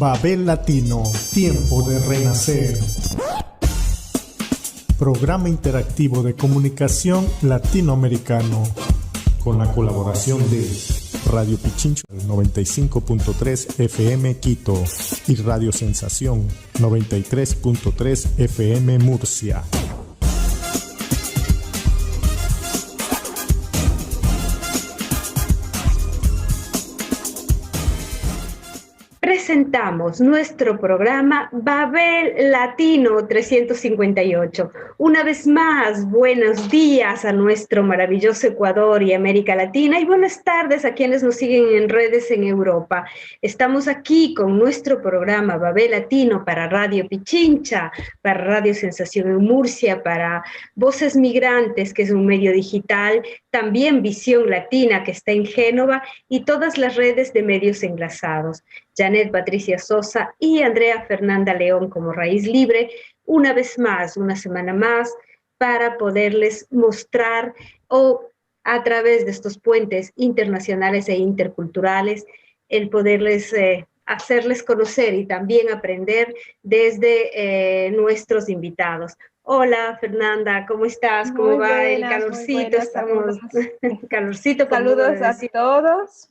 Babel Latino, tiempo de renacer. Programa interactivo de comunicación latinoamericano, con la colaboración de Radio Pichincho 95.3 FM Quito y Radio Sensación 93.3 FM Murcia. Presentamos nuestro programa Babel Latino 358. Una vez más, buenos días a nuestro maravilloso Ecuador y América Latina y buenas tardes a quienes nos siguen en redes en Europa. Estamos aquí con nuestro programa Babel Latino para Radio Pichincha, para Radio Sensación en Murcia, para Voces Migrantes, que es un medio digital, también Visión Latina, que está en Génova, y todas las redes de medios enlazados. Janet Patricia Sosa y Andrea Fernanda León como Raíz Libre, una vez más, una semana más, para poderles mostrar a través de estos puentes internacionales e interculturales, el poderles hacerles conocer y también aprender desde nuestros invitados. Hola Fernanda, ¿cómo estás? ¿Cómo va buenas, el calorcito? Estamos calorcito. Saludos a todos.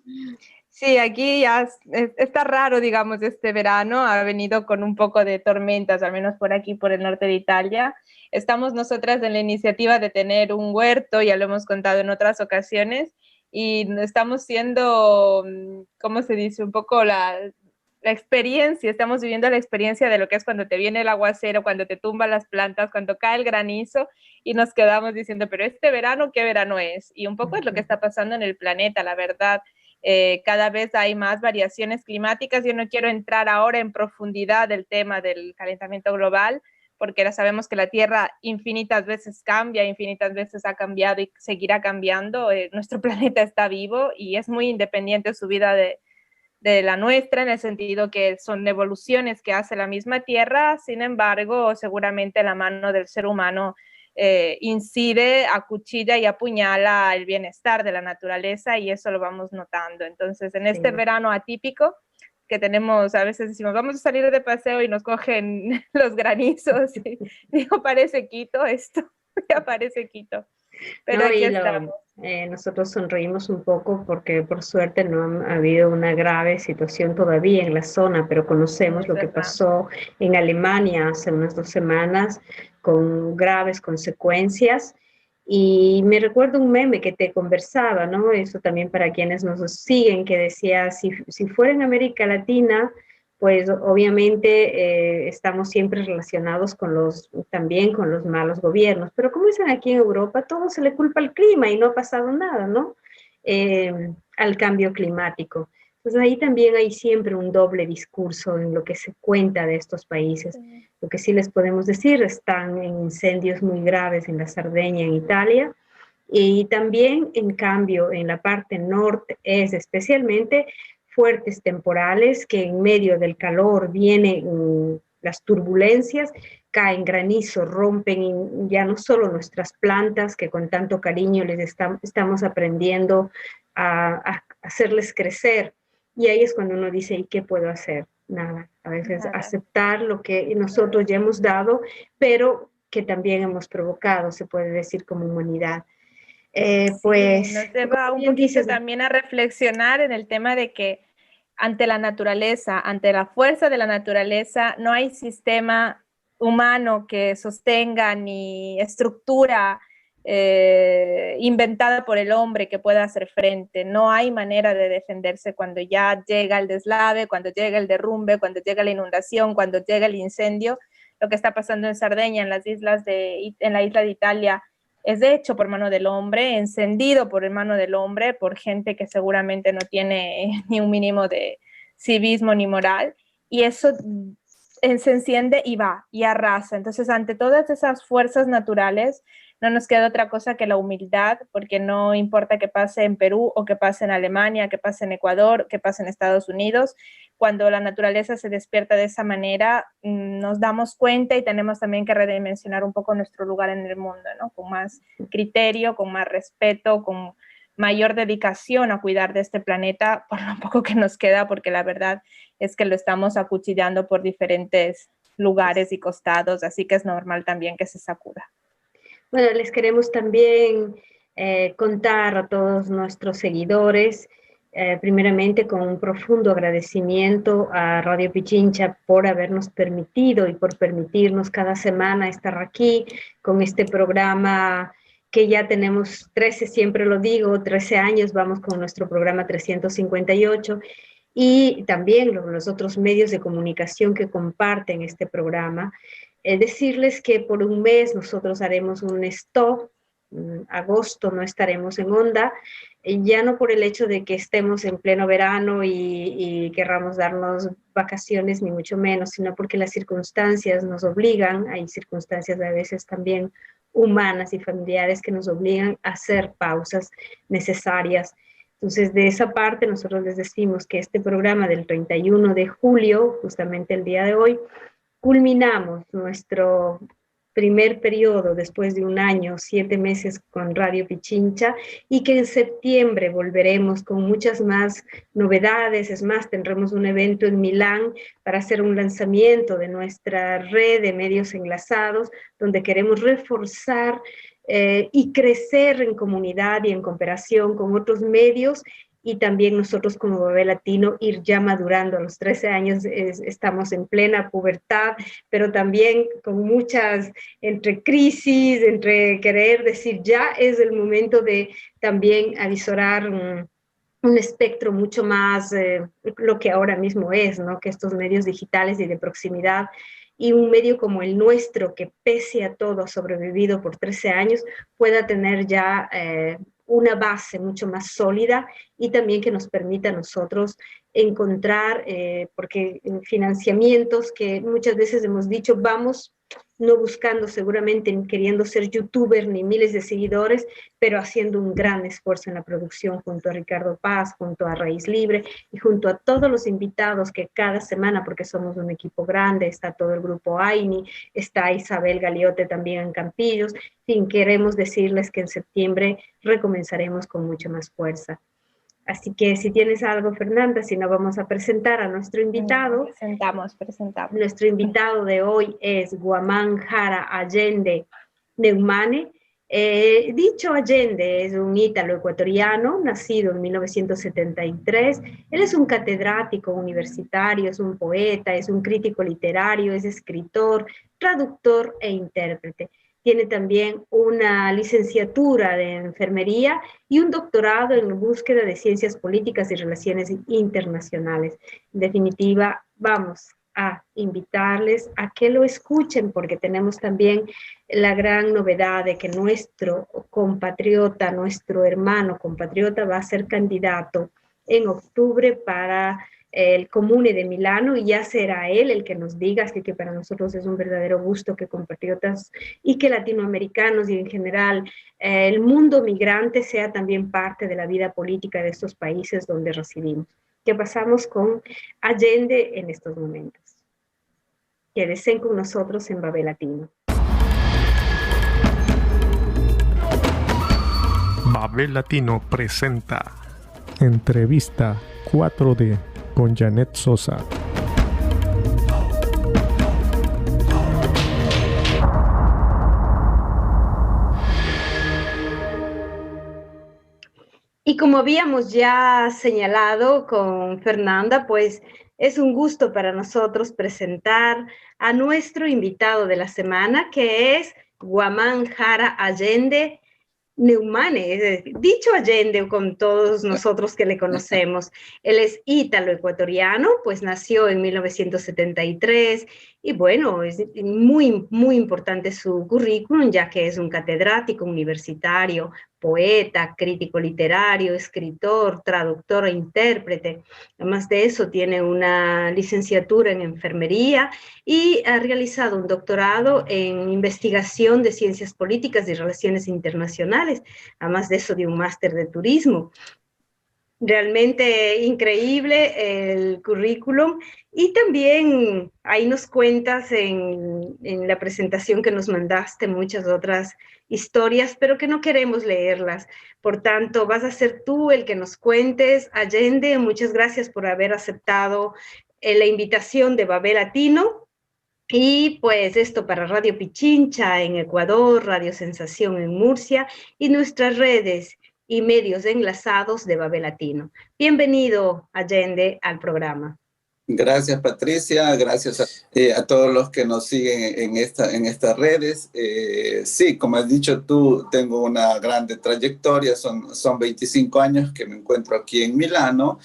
Sí, aquí ya está raro, digamos, este verano. Ha venido con un poco de tormentas, al menos por aquí, por el norte de Italia. Estamos nosotras en la iniciativa de tener un huerto, ya lo hemos contado en otras ocasiones, y estamos siendo, ¿cómo se dice? Un poco la experiencia, estamos viviendo la experiencia de lo que es cuando te viene el aguacero, cuando te tumban las plantas, cuando cae el granizo, y nos quedamos diciendo, pero este verano, ¿qué verano es? Y un poco es lo que está pasando en el planeta, la verdad. Cada vez hay más variaciones climáticas. Yo no quiero entrar ahora en profundidad del tema del calentamiento global, porque ya sabemos que la Tierra infinitas veces cambia, infinitas veces ha cambiado y seguirá cambiando. Nuestro planeta está vivo y es muy independiente su vida de la nuestra, en el sentido que son evoluciones que hace la misma Tierra. Sin embargo, seguramente la mano del ser humano incide, acuchilla y apuñala el bienestar de la naturaleza, y eso lo vamos notando. Entonces, en este verano atípico que tenemos, a veces decimos, vamos a salir de paseo y nos cogen los granizos, y digo, parece Quito esto, ya parece Quito. Pero aquí estamos. Nosotros sonreímos un poco porque por suerte no ha habido una grave situación todavía en la zona, pero conocemos lo que pasó en Alemania hace unas 2 semanas con graves consecuencias. Y me recuerdo un meme que te conversaba, ¿no? Eso también para quienes nos siguen, que decía, si fuera en América Latina, pues obviamente estamos siempre relacionados también con los malos gobiernos, pero como dicen aquí en Europa, todo se le culpa al clima y no ha pasado nada, ¿no? Al cambio climático. Entonces ahí también hay siempre un doble discurso en lo que se cuenta de estos países. Lo que sí les podemos decir, están en incendios muy graves en la Cerdeña, en Italia, y también, en cambio, en la parte norte es especialmente fuertes temporales que en medio del calor vienen las turbulencias, caen granizo, rompen ya no solo nuestras plantas, que con tanto cariño les estamos aprendiendo a hacerles crecer, y ahí es cuando uno dice, ¿y qué puedo hacer? Nada, a veces aceptar lo que nosotros ya hemos dado, pero que también hemos provocado, se puede decir, como humanidad. Pues nos lleva un poquito también a reflexionar en el tema de que ante la naturaleza, ante la fuerza de la naturaleza, no hay sistema humano que sostenga ni estructura inventada por el hombre que pueda hacer frente. No hay manera de defenderse cuando ya llega el deslave, cuando llega el derrumbe, cuando llega la inundación, cuando llega el incendio. Lo que está pasando en Cerdeña, en la isla de Italia, es de hecho por mano del hombre, encendido por mano del hombre, por gente que seguramente no tiene ni un mínimo de civismo ni moral, y eso se enciende y va, y arrasa. Entonces, ante todas esas fuerzas naturales, no nos queda otra cosa que la humildad, porque no importa que pase en Perú o que pase en Alemania, que pase en Ecuador, que pase en Estados Unidos, cuando la naturaleza se despierta de esa manera, nos damos cuenta y tenemos también que redimensionar un poco nuestro lugar en el mundo, ¿no? Con más criterio, con más respeto, con mayor dedicación a cuidar de este planeta por lo poco que nos queda, porque la verdad es que lo estamos acuchillando por diferentes lugares y costados, así que es normal también que se sacuda. Bueno, les queremos también contar a todos nuestros seguidores, primeramente con un profundo agradecimiento a Radio Pichincha por habernos permitido y por permitirnos cada semana estar aquí con este programa que ya tenemos 13, siempre lo digo, 13 años, vamos con nuestro programa 358, y también los otros medios de comunicación que comparten este programa. Decirles que por un mes nosotros haremos un stop, agosto no estaremos en onda, ya no por el hecho de que estemos en pleno verano y querramos darnos vacaciones, ni mucho menos, sino porque las circunstancias nos obligan, hay circunstancias a veces también humanas y familiares que nos obligan a hacer pausas necesarias. Entonces, de esa parte, nosotros les decimos que este programa del 31 de julio, justamente el día de hoy, culminamos nuestro primer periodo después de un año, 7 meses con Radio Pichincha, y que en septiembre volveremos con muchas más novedades. Es más, tendremos un evento en Milán para hacer un lanzamiento de nuestra red de medios enlazados, donde queremos reforzar y crecer en comunidad y en cooperación con otros medios, y también nosotros como Bebé Latino ir ya madurando. A los 13 años estamos en plena pubertad, pero también con muchas, entre crisis, entre querer decir ya es el momento de también avisorar un espectro mucho más, lo que ahora mismo es, ¿no? Que estos medios digitales y de proximidad, y un medio como el nuestro, que pese a todo ha sobrevivido por 13 años, pueda tener ya una base mucho más sólida, y también que nos permita a nosotros encontrar, porque financiamientos que muchas veces hemos dicho, vamos no buscando seguramente queriendo ser youtuber ni miles de seguidores, pero haciendo un gran esfuerzo en la producción junto a Ricardo Paz, junto a Raíz Libre y junto a todos los invitados que cada semana, porque somos un equipo grande, está todo el grupo AINI, está Isabel Galiote también en Campillos. En fin, queremos decirles que en septiembre recomenzaremos con mucha más fuerza. Así que si tienes algo, Fernanda, si no, vamos a presentar a nuestro invitado. Presentamos. Nuestro invitado de hoy es Guamán Jara Allende Neumane. Dicho Allende es un ítalo-ecuatoriano, nacido en 1973. Él es un catedrático universitario, es un poeta, es un crítico literario, es escritor, traductor e intérprete. Tiene también una licenciatura de enfermería y un doctorado en búsqueda de ciencias políticas y relaciones internacionales. En definitiva, vamos a invitarles a que lo escuchen, porque tenemos también la gran novedad de que nuestro compatriota, nuestro hermano compatriota va a ser candidato en octubre para el Comune de Milano, y ya será él el que nos diga, así que para nosotros es un verdadero gusto que compatriotas y que latinoamericanos y en general el mundo migrante sea también parte de la vida política de estos países donde residimos. ¿Qué pasamos con Allende en estos momentos? Quédense con nosotros en Babel Latino. Babel Latino presenta Entrevista 4D con Janet Sosa. Y como habíamos ya señalado con Fernanda, pues es un gusto para nosotros presentar a nuestro invitado de la semana, que es Guamán Jara Allende Neumane, dicho Allende con todos nosotros que le conocemos. Él es ítalo-ecuatoriano, pues nació en 1973, y bueno, es muy, muy importante su currículum, ya que es un catedrático universitario, poeta, crítico literario, escritor, traductor e intérprete. Además de eso, tiene una licenciatura en enfermería y ha realizado un doctorado en investigación de ciencias políticas y relaciones internacionales. Además de eso, de un máster de turismo. Realmente increíble el currículum y también ahí nos cuentas en la presentación que nos mandaste muchas otras historias, pero que no queremos leerlas. Por tanto, vas a ser tú el que nos cuentes. Allende, muchas gracias por haber aceptado la invitación de Babel Latino. Y pues esto para Radio Pichincha en Ecuador, Radio Sensación en Murcia y nuestras redes y medios enlazados de Babel Latino. Bienvenido, Allende, al programa. Gracias, Patricia. Gracias a todos los que nos siguen en estas redes. Sí, como has dicho tú, tengo una grande trayectoria. Son 25 años que me encuentro aquí en Milano.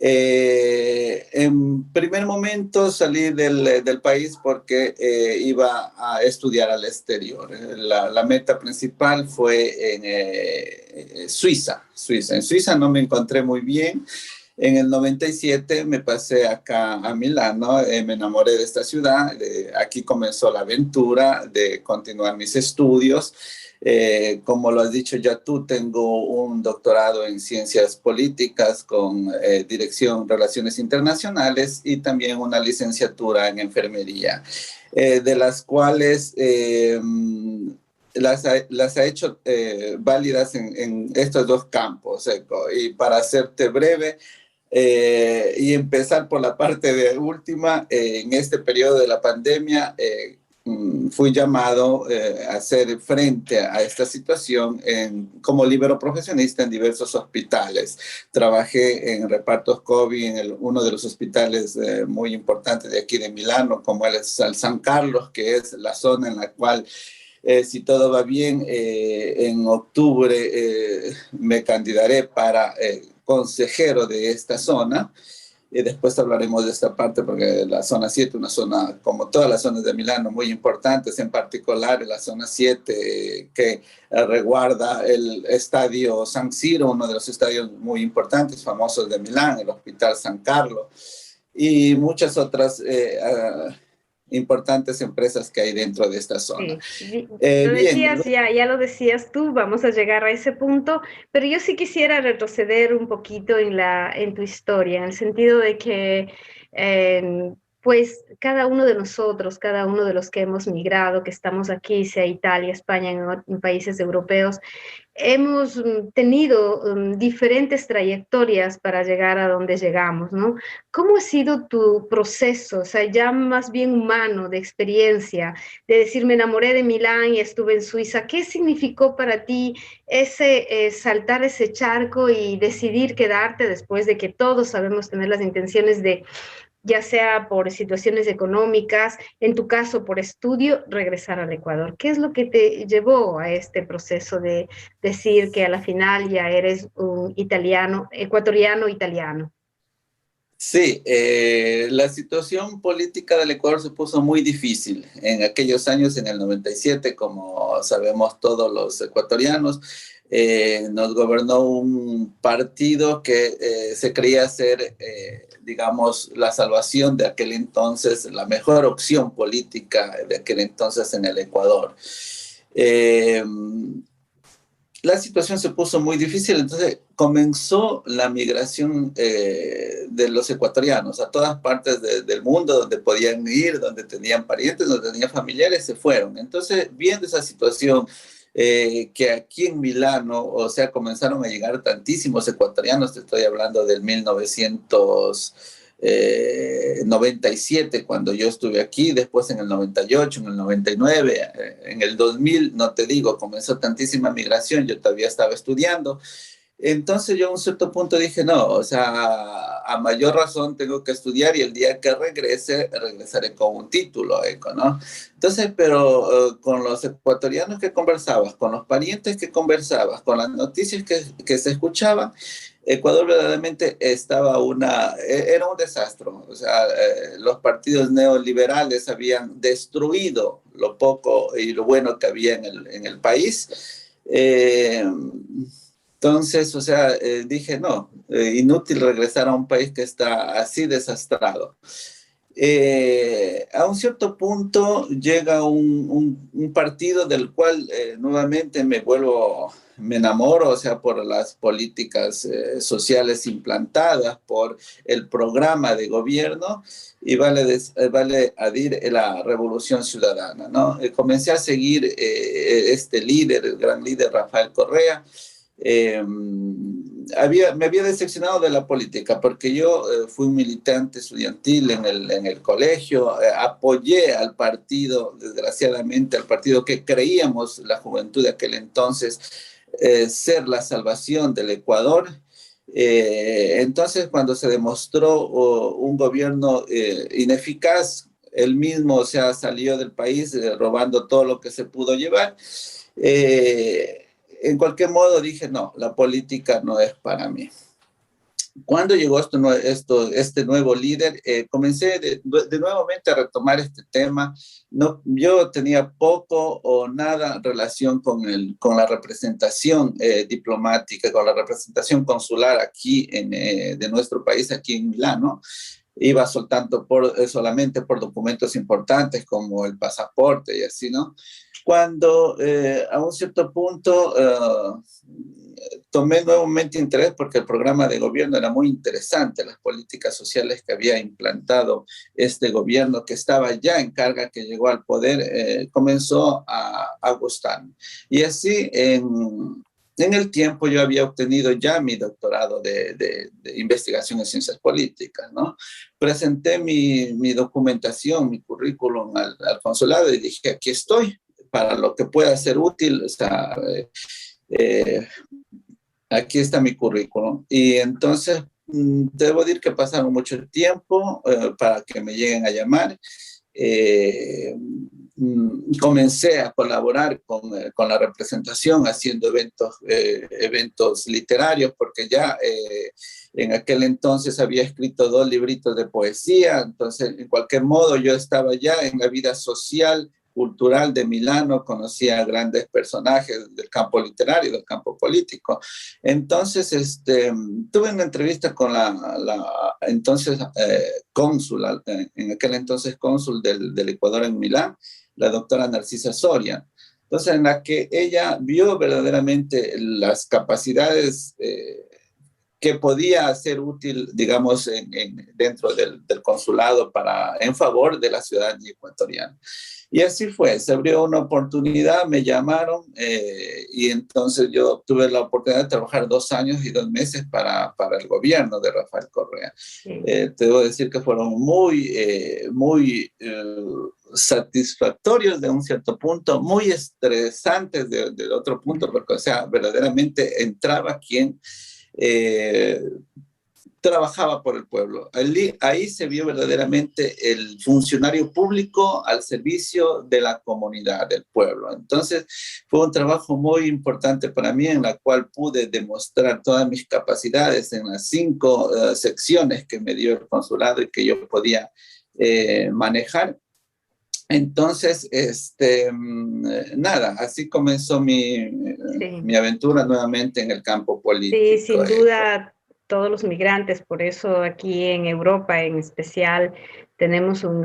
En primer momento salí del país porque iba a estudiar al exterior. La meta principal fue en Suiza. En Suiza no me encontré muy bien. En el 97 me pasé acá a Milano, me enamoré de esta ciudad. Aquí comenzó la aventura de continuar mis estudios. Como lo has dicho ya tú, tengo un doctorado en ciencias políticas con dirección Relaciones Internacionales y también una licenciatura en enfermería, de las cuales las ha hecho válidas en estos dos campos. Y para hacerte breve, y empezar por la parte de última, en este periodo de la pandemia, fui llamado a hacer frente a esta situación como libero profesionista en diversos hospitales. Trabajé en repartos COVID en uno de los hospitales muy importantes de aquí de Milano, como el San Carlos, que es la zona en la cual, si todo va bien, en octubre me candidaré para consejero de esta zona. Y después hablaremos de esta parte porque la zona 7, una zona como todas las zonas de Milano muy importantes, en particular la zona 7 que resguarda el estadio San Siro, uno de los estadios muy importantes, famosos de Milán, el Hospital San Carlo y muchas otras importantes empresas que hay dentro de esta zona. Sí. Lo decías, ya lo decías tú, vamos a llegar a ese punto, pero yo sí quisiera retroceder un poquito en tu historia, en el sentido de que pues cada uno de nosotros, cada uno de los que hemos migrado, que estamos aquí, sea Italia, España, en países europeos, hemos tenido diferentes trayectorias para llegar a donde llegamos, ¿no? ¿Cómo ha sido tu proceso, o sea, ya más bien humano, de experiencia, de decir, me enamoré de Milán y estuve en Suiza? ¿Qué significó para ti ese saltar ese charco y decidir quedarte después de que todos sabemos tener las intenciones de, ya sea por situaciones económicas, en tu caso por estudio, regresar al Ecuador? ¿Qué es lo que te llevó a este proceso de decir que a la final ya eres un italiano, ecuatoriano italiano? Sí, la situación política del Ecuador se puso muy difícil en aquellos años, en el 97, como sabemos todos los ecuatorianos. Nos gobernó un partido que se creía ser, digamos, la salvación de aquel entonces, la mejor opción política de aquel entonces en el Ecuador. La situación se puso muy difícil, entonces comenzó la migración de los ecuatorianos a todas partes del mundo donde podían ir, donde tenían parientes, donde tenían familiares, se fueron. Entonces, viendo esa situación, que aquí en Milano, o sea, comenzaron a llegar tantísimos ecuatorianos, te estoy hablando del 1997, cuando yo estuve aquí, después en el 98, en el 99, en el 2000, no te digo, comenzó tantísima migración, yo todavía estaba estudiando. Entonces yo a un cierto punto dije, no, o sea, a mayor razón tengo que estudiar y el día que regrese, regresaré con un título, ¿no? Entonces, pero con los ecuatorianos que conversabas, con los parientes que conversabas, con las noticias que se escuchaban, Ecuador verdaderamente era un desastre. O sea, los partidos neoliberales habían destruido lo poco y lo bueno que había en el país. Entonces, o sea, dije, no, inútil regresar a un país que está así desastrado. A un cierto punto llega un partido del cual nuevamente me vuelvo me enamoro, o sea, por las políticas sociales implantadas, por el programa de gobierno, y vale adir la Revolución Ciudadana, ¿no? Comencé a seguir este líder, el gran líder Rafael Correa. Me había decepcionado de la política porque yo fui un militante estudiantil en el colegio, apoyé al partido, desgraciadamente, al partido que creíamos la juventud de aquel entonces ser la salvación del Ecuador. Entonces, cuando se demostró un gobierno ineficaz, él mismo, o sea, salió del país robando todo lo que se pudo llevar. En cualquier modo dije, no, la política no es para mí. Cuando llegó este nuevo líder, comencé de nuevamente a retomar este tema. No, yo tenía poco o nada relación con la representación diplomática, con la representación consular aquí de nuestro país, aquí en Milán, ¿no? Iba soltando solamente por documentos importantes como el pasaporte y así, ¿no? Cuando a un cierto punto tomé nuevamente interés porque el programa de gobierno era muy interesante, las políticas sociales que había implantado este gobierno que estaba ya en carga, que llegó al poder, comenzó a gustarme. Y así en el tiempo yo había obtenido ya mi doctorado de investigación en ciencias políticas, ¿no? Presenté mi documentación, mi currículum al consulado y dije, aquí estoy, para lo que pueda ser útil, o sea, aquí está mi currículum. Y entonces, debo decir que pasaron mucho tiempo para que me lleguen a llamar. Comencé a colaborar con la representación haciendo eventos literarios, porque ya en aquel entonces había escrito 2 libritos de poesía. Entonces, en cualquier modo, yo estaba ya en la vida social, cultural de Milano, conocía a grandes personajes del campo literario, del campo político. Entonces, tuve una entrevista con la entonces cónsul, en aquel entonces cónsul del Ecuador en Milán, la doctora Narcisa Soria. Entonces, en la que ella vio verdaderamente las capacidades que podía ser útil, digamos, dentro del consulado en favor de la ciudadanía ecuatoriana. Y así fue, se abrió una oportunidad, me llamaron y entonces yo tuve la oportunidad de trabajar 2 años y 2 meses para el gobierno de Rafael Correa. Sí. Te debo decir que fueron muy satisfactorios de un cierto punto, muy estresantes de otro punto, porque, o sea, verdaderamente entraba quien trabajaba por el pueblo. Ahí se vio verdaderamente el funcionario público al servicio de la comunidad, del pueblo. Entonces, fue un trabajo muy importante para mí, en la cual pude demostrar todas mis capacidades en las 5 secciones que me dio el consulado y que yo podía manejar. Entonces, nada, así comenzó mi aventura nuevamente en el campo político. Sí, sin duda, todos los migrantes, por eso aquí en Europa en especial, tenemos un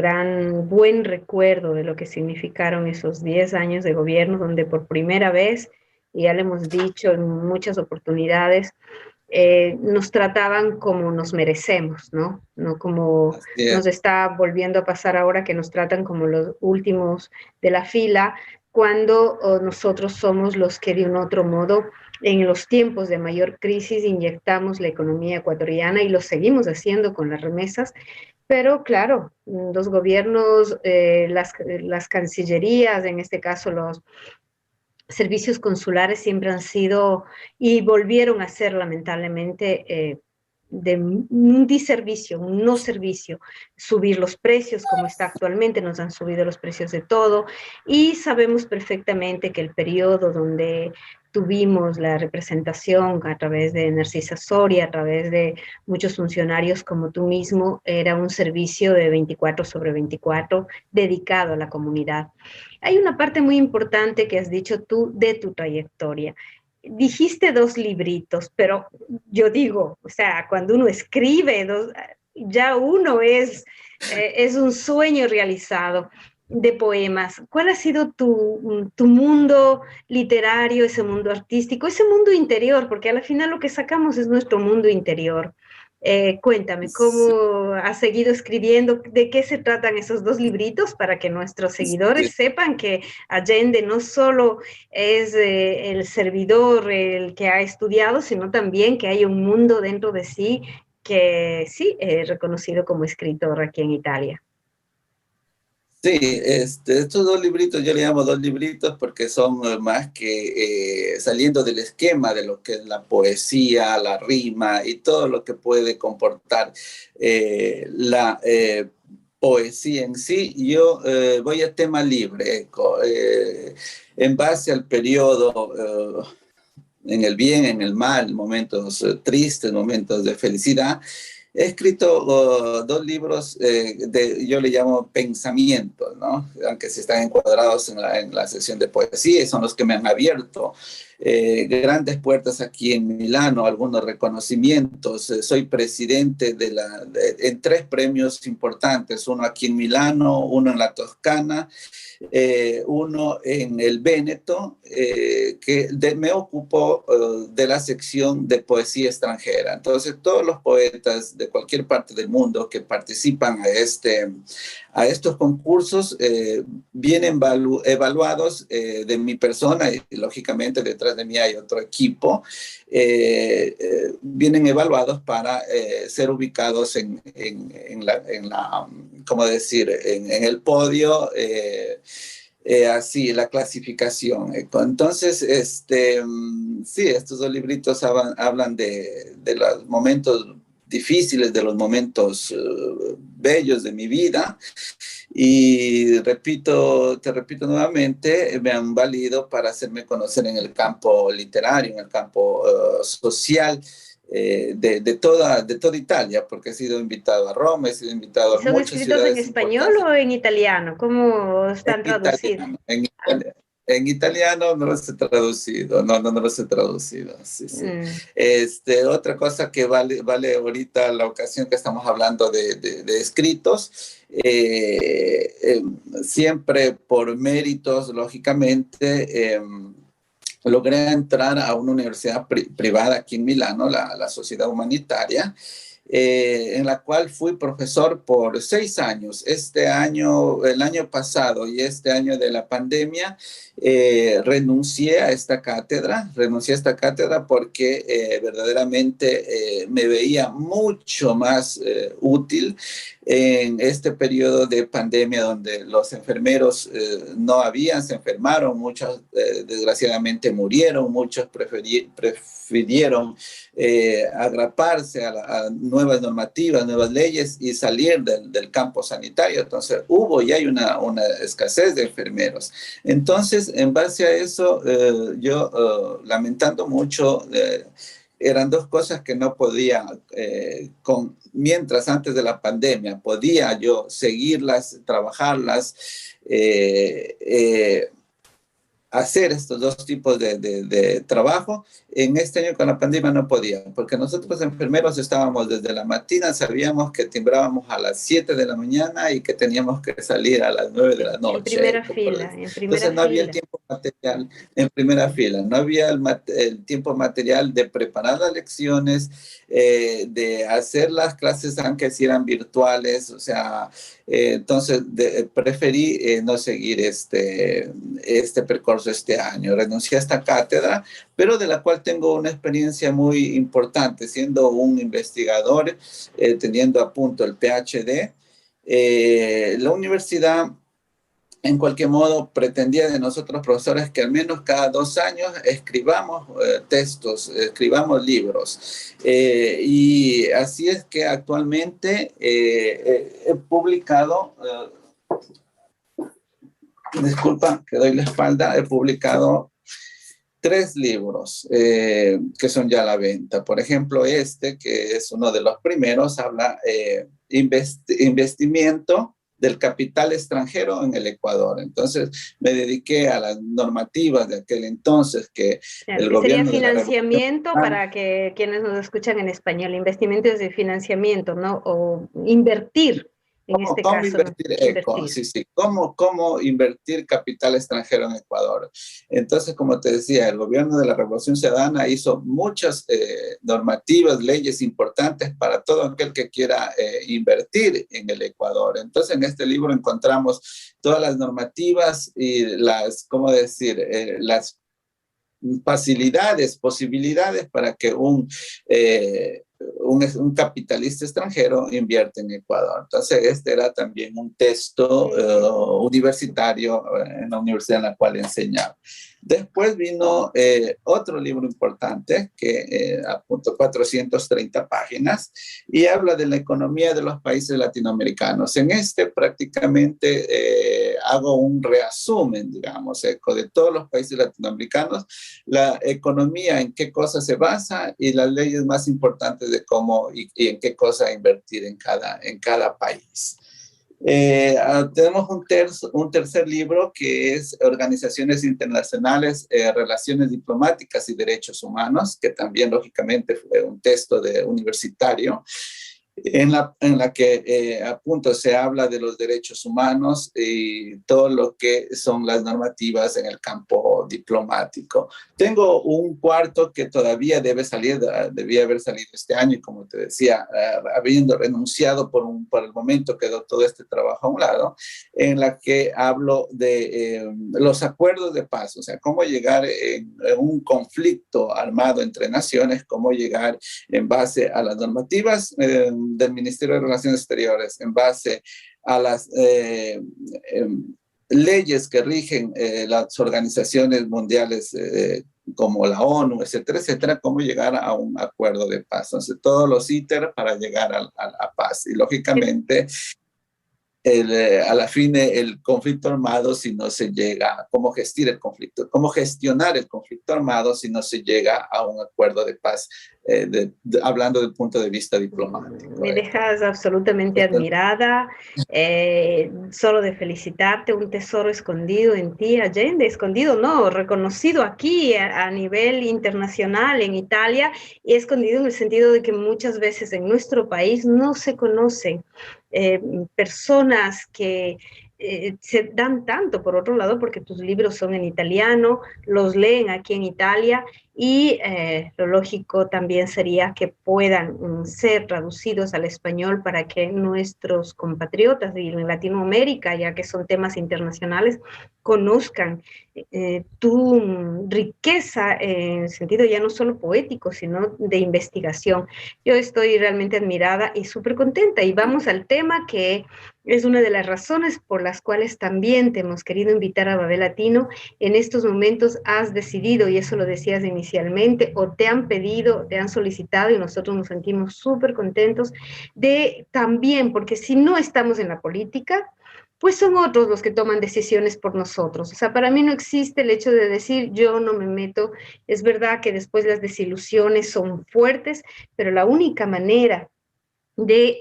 buen recuerdo de lo que significaron esos 10 años de gobierno, donde por primera vez, y ya le hemos dicho en muchas oportunidades, nos trataban como nos merecemos, ¿no? No como nos está volviendo a pasar ahora, que nos tratan como los últimos de la fila, cuando nosotros somos los que de un otro modo, en los tiempos de mayor crisis, inyectamos la economía ecuatoriana y lo seguimos haciendo con las remesas. Pero claro, los gobiernos, las cancillerías, en este caso los servicios consulares siempre han sido y volvieron a ser lamentablemente de un diservicio, un no servicio, subir los precios como está actualmente, nos han subido los precios de todo y sabemos perfectamente que el periodo donde tuvimos la representación a través de Narcisa Soria, a través de muchos funcionarios como tú mismo, era un servicio de 24/24 dedicado a la comunidad. Hay una parte muy importante que has dicho tú de tu trayectoria. Dijiste 2 libritos, pero yo digo, o sea, cuando uno escribe, ya uno es un sueño realizado. de poemas. ¿Cuál ha sido tu mundo literario, ese mundo artístico, ese mundo interior? Porque al final lo que sacamos es nuestro mundo interior. Cuéntame, Sí, ¿cómo has seguido escribiendo? ¿De qué se tratan esos dos libritos para que nuestros seguidores sí. sepan que Allende no solo es el servidor, el que ha estudiado, sino también que hay un mundo dentro de sí que sí es reconocido como escritor aquí en Italia? Sí, estos dos libritos, yo le llamo dos libritos porque son más que saliendo del esquema de lo que es la poesía, la rima y todo lo que puede comportar la poesía en sí. Yo voy a tema libre, en base al periodo, en el bien, en el mal, momentos tristes, momentos de felicidad. He escrito dos libros, yo le llamo pensamientos, ¿no? Aunque sí están encuadrados en la sección de poesía, y son los que me han abierto grandes puertas aquí en Milano, algunos reconocimientos. Soy presidente en tres premios importantes, uno aquí en Milano, uno en la Toscana, uno en el Véneto, me ocupó de la sección de poesía extranjera. Entonces, todos los poetas de cualquier parte del mundo que participan a estos concursos vienen evaluados de mi persona y lógicamente detrás de mí hay otro equipo, vienen evaluados para ser ubicados ¿cómo decir?, en el podio, así, la clasificación. Entonces, sí, estos dos libritos hablan de los momentos difíciles, de los momentos bellos de mi vida. Y te repito nuevamente, me han valido para hacerme conocer en el campo literario, en el campo social, de toda Italia, porque he sido invitado a Roma, he sido invitado a ¿Son muchas escritos en ciudades español importantes. o en italiano? ¿Cómo En están traducidos? italiano, en italiano no los he traducido, no los he traducido, sí, sí. Mm. Otra cosa que vale ahorita la ocasión que estamos hablando de escritos, siempre por méritos, lógicamente, logré entrar a una universidad privada aquí en Milano, la Sociedad Humanitaria, en la cual fui profesor por 6 años. Este año, el año pasado y este año de la pandemia, renuncié a esta cátedra porque verdaderamente me veía mucho más útil en este periodo de pandemia donde los enfermeros se enfermaron, muchos desgraciadamente murieron, muchos prefirieron agraparse a nuevas normativas, nuevas leyes y salir del campo sanitario. Entonces hubo y hay una escasez de enfermeros. Entonces, en base a eso, yo lamentando mucho, eran dos cosas que no podía, mientras antes de la pandemia, podía yo seguirlas, trabajarlas, hacer estos dos tipos de trabajo. En este año con la pandemia no podía, porque nosotros enfermeros estábamos desde la mañana, sabíamos que timbrábamos a las 7 de la mañana y que teníamos que salir a las 9 de la En noche. primera fila, en primera Entonces no había el fila. tiempo material en primera fila, no había el tiempo material de preparar las lecciones, de hacer las clases aunque si eran virtuales, o sea, entonces preferí no seguir este percurso este año. Renuncié a esta cátedra, pero de la cual tengo una experiencia muy importante, siendo un investigador, teniendo a punto el PhD. La universidad, en cualquier modo, pretendía de nosotros profesores que al menos cada 2 años escribamos textos, escribamos libros. Y así es que actualmente he publicado, disculpa que doy la espalda, he publicado 3 libros que son ya a la venta. Por ejemplo, que es uno de los primeros, habla investimiento del capital extranjero en el Ecuador. Entonces, me dediqué a las normativas de aquel entonces que el Que sería gobierno de la Revolución financiamiento Mexicana, para quienes nos escuchan en español, investimentos de financiamiento, ¿no? O invertir en este ¿Cómo caso, invertir? invertir? Sí, sí. ¿Cómo invertir capital extranjero en Ecuador? Entonces, como te decía, el gobierno de la Revolución Ciudadana hizo muchas normativas, leyes importantes para todo aquel que quiera invertir en el Ecuador. Entonces, en este libro encontramos todas las normativas y las, ¿cómo decir? Las facilidades, posibilidades para que un capitalista extranjero invierte en Ecuador. Entonces, este era también un texto universitario en la universidad en la cual enseñaba. Después vino otro libro importante que apuntó 430 páginas y habla de la economía de los países latinoamericanos. En este prácticamente hago un resumen, digamos, de todos los países latinoamericanos, la economía, en qué cosas se basa y las leyes más importantes de cómo y en qué cosa invertir en cada país. Tenemos un tercer libro que es Organizaciones Internacionales, Relaciones Diplomáticas y Derechos Humanos, que también lógicamente fue un texto universitario. En la que a punto se habla de los derechos humanos y todo lo que son las normativas en el campo diplomático. Tengo un cuarto que todavía debía haber salido este año y como te decía, habiendo renunciado por el momento quedó todo este trabajo a un lado, en la que hablo de los acuerdos de paz, o sea, cómo llegar en un conflicto armado entre naciones, cómo llegar en base a las normativas del Ministerio de Relaciones Exteriores, en base a las leyes que rigen las organizaciones mundiales como la ONU, etcétera, etcétera, cómo llegar a un acuerdo de paz. Entonces, todos los ítems para llegar a la paz. Y lógicamente, a la fin el conflicto armado si no se llega, cómo gestionar el conflicto armado si no se llega a un acuerdo de paz, hablando del punto de vista diplomático. Me dejas absolutamente admirada, solo de felicitarte, un tesoro escondido en ti, Allende, escondido no, reconocido aquí a nivel internacional en Italia y escondido en el sentido de que muchas veces en nuestro país no se conocen personas que se dan tanto, por otro lado, porque tus libros son en italiano, los leen aquí en Italia y lo lógico también sería que puedan ser traducidos al español para que nuestros compatriotas en Latinoamérica, ya que son temas internacionales, conozcan tu riqueza en el sentido ya no solo poético, sino de investigación. Yo estoy realmente admirada y súper contenta. Y vamos al tema que es una de las razones por las cuales también te hemos querido invitar a Babel Latino. En estos momentos has decidido, y eso lo decías inicialmente, o te han pedido, te han solicitado, y nosotros nos sentimos súper contentos de también, porque si no estamos en la política, pues son otros los que toman decisiones por nosotros. O sea, para mí no existe el hecho de decir yo no me meto. Es verdad que después las desilusiones son fuertes, pero la única manera de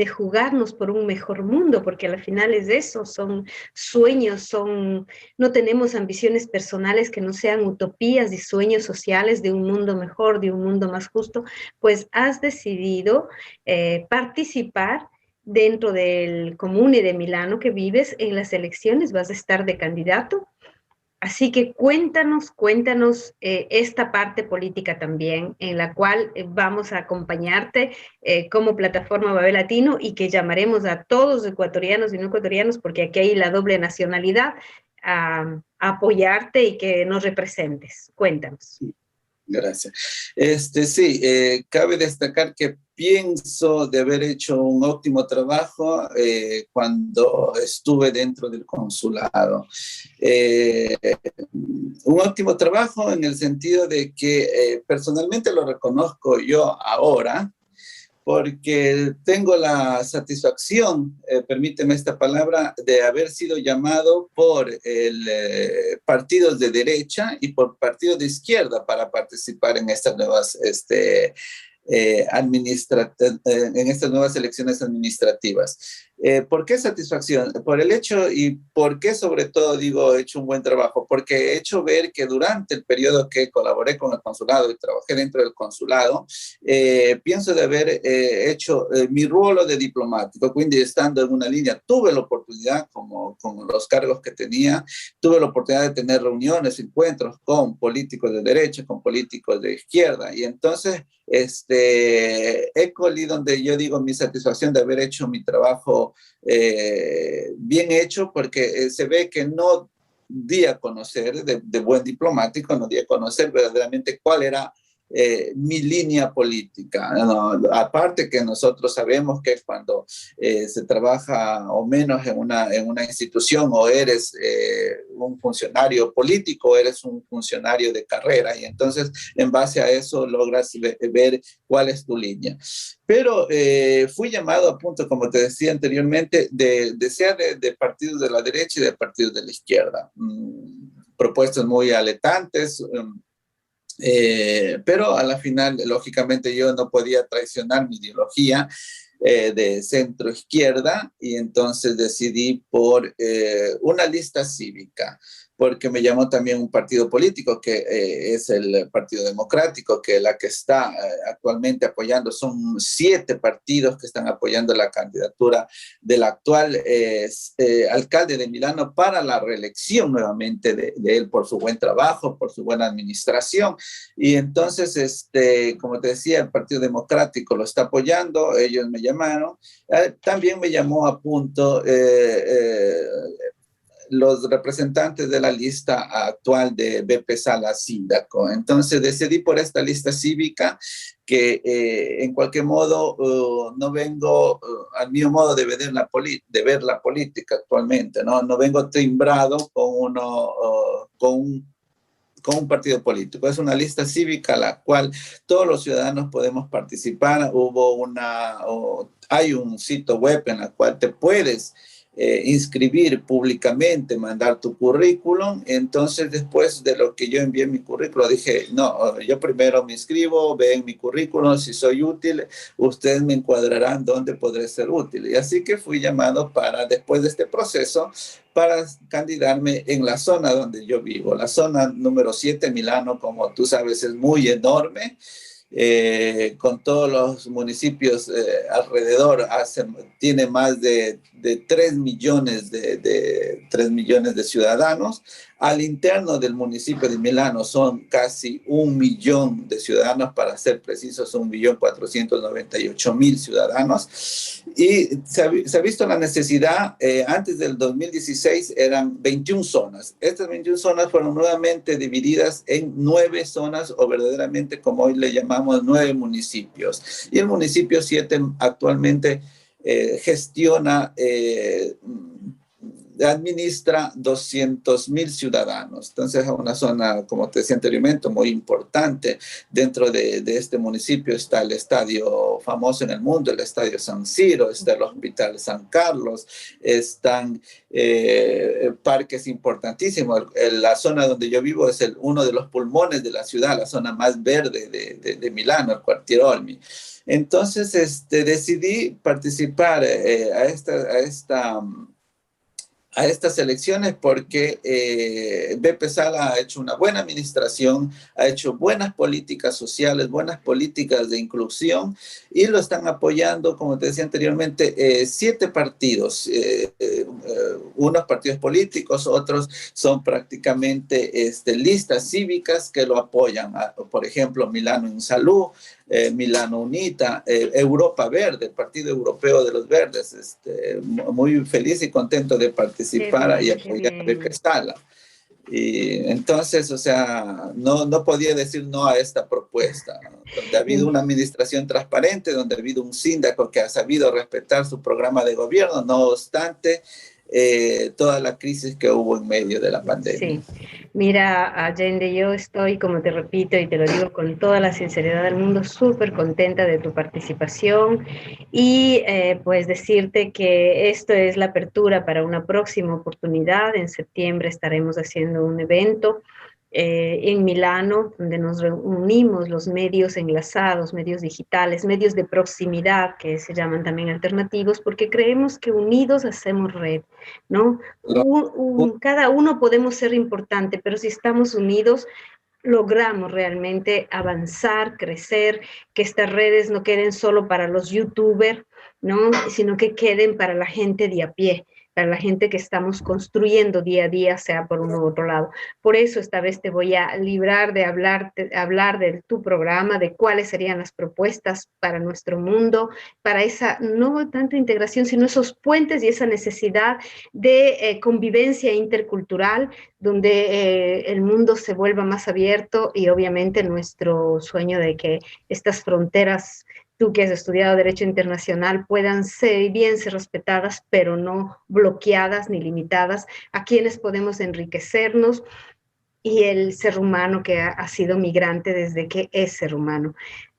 jugarnos por un mejor mundo, porque al final es eso, son sueños, no tenemos ambiciones personales que no sean utopías y sueños sociales de un mundo mejor, de un mundo más justo, pues has decidido participar dentro del comune de Milano que vives en las elecciones, vas a estar de candidato. Así que cuéntanos esta parte política también, en la cual vamos a acompañarte como plataforma Babel Latino y que llamaremos a todos ecuatorianos y no ecuatorianos, porque aquí hay la doble nacionalidad, a apoyarte y que nos representes. Cuéntanos. Gracias. Sí, cabe destacar que pienso de haber hecho un óptimo trabajo cuando estuve dentro del consulado. Un óptimo trabajo en el sentido de que personalmente lo reconozco yo ahora, porque tengo la satisfacción, permíteme esta palabra, de haber sido llamado por partidos de derecha y por partidos de izquierda para participar en estas nuevas en estas nuevas elecciones administrativas. ¿Por qué satisfacción? Por el hecho y por qué sobre todo digo he hecho un buen trabajo, porque he hecho ver que durante el periodo que colaboré con el consulado y trabajé dentro del consulado, pienso de haber hecho mi ruolo de diplomático, quindi estando en una línea, tuve la oportunidad, como con los cargos que tenía, tuve la oportunidad de tener reuniones, encuentros con políticos de derecha, con políticos de izquierda, y entonces École, donde yo digo mi satisfacción de haber hecho mi trabajo bien hecho, porque se ve que no di a conocer, de buen diplomático, no di a conocer verdaderamente cuál era mi línea política, ¿no? Aparte que nosotros sabemos que cuando se trabaja o menos en una institución o eres un funcionario político o eres un funcionario de carrera y entonces en base a eso logras ver cuál es tu línea. Pero fui llamado a punto, como te decía anteriormente, sea de partidos de la derecha y de partidos de la izquierda. Propuestas muy aletantes, pero a la final, lógicamente, yo no podía traicionar mi ideología de centro izquierda y entonces decidí por una lista cívica, porque me llamó también un partido político que es el Partido Democrático, que la que está actualmente apoyando, son 7 partidos que están apoyando la candidatura del actual alcalde de Milano para la reelección nuevamente de él por su buen trabajo, por su buena administración. Y entonces, como te decía, el Partido Democrático lo está apoyando, ellos me llamaron, también me llamó a punto los representantes de la lista actual de BP Sala Síndaco. Entonces decidí por esta lista cívica que en cualquier modo no vengo al mío modo de ver la política actualmente, no vengo timbrado con un partido político. Es una lista cívica a la cual todos los ciudadanos podemos participar. Hay un sitio web en el cual te puedes inscribir públicamente, mandar tu currículum. Entonces, después de lo que yo envié mi currículum, dije, no, yo primero me inscribo, ven mi currículum, si soy útil, ustedes me encuadrarán dónde podré ser útil. Y así que fui llamado después de este proceso, para candidarme en la zona donde yo vivo. La zona número 7, Milano, como tú sabes, es muy enorme. Con todos los municipios alrededor, tiene más de 3 millones de 3 millones de ciudadanos. Al interno del municipio de Milano son casi 1 millón de ciudadanos, para ser precisos, 1.498.000 ciudadanos. Y se ha visto la necesidad, antes del 2016 eran 21 zonas. Estas 21 zonas fueron nuevamente divididas en 9 zonas, o verdaderamente, como hoy le llamamos, 9 municipios. Y el municipio 7 actualmente gestiona, administra 200.000 ciudadanos. Entonces, es una zona, como te decía anteriormente, muy importante. Dentro de este municipio está el estadio famoso en el mundo, el Estadio San Siro, está el Hospital San Carlos, están parques importantísimos. La zona donde yo vivo es uno de los pulmones de la ciudad, la zona más verde de Milano, el Quartiere Olmi. Entonces, decidí participar a estas elecciones porque BP Sala ha hecho una buena administración, ha hecho buenas políticas sociales, buenas políticas de inclusión, y lo están apoyando, como te decía anteriormente, 7 partidos, unos partidos políticos, otros son prácticamente listas cívicas que lo apoyan. Por ejemplo, Milano in Salud, Milano Unita, Europa Verde, el Partido Europeo de los Verdes. Muy feliz y contento de participar y apoyar a BP Sala. Y entonces, o sea, no podía decir no a esta propuesta, ¿no? Donde ha habido una administración transparente, donde ha habido un síndico que ha sabido respetar su programa de gobierno, no obstante toda la crisis que hubo en medio de la pandemia. Sí, mira, Allende, yo estoy, como te repito y te lo digo con toda la sinceridad del mundo, súper contenta de tu participación y pues decirte que esto es la apertura para una próxima oportunidad. En septiembre estaremos haciendo un evento en Milano, donde nos reunimos los medios enlazados, medios digitales, medios de proximidad, que se llaman también alternativos, porque creemos que unidos hacemos red, ¿no? Cada uno podemos ser importante, pero si estamos unidos, logramos realmente avanzar, crecer, que estas redes no queden solo para los youtubers, ¿no? Sino que queden para la gente de a pie, para la gente que estamos construyendo día a día, sea por uno u otro lado. Por eso esta vez te voy a librar de hablar de tu programa, de cuáles serían las propuestas para nuestro mundo, para esa no tanto integración, sino esos puentes y esa necesidad de convivencia intercultural, donde el mundo se vuelva más abierto y obviamente nuestro sueño de que estas fronteras, tú que has estudiado Derecho Internacional, puedan ser respetadas, pero no bloqueadas ni limitadas, a quienes podemos enriquecernos y el ser humano que ha sido migrante desde que es ser humano.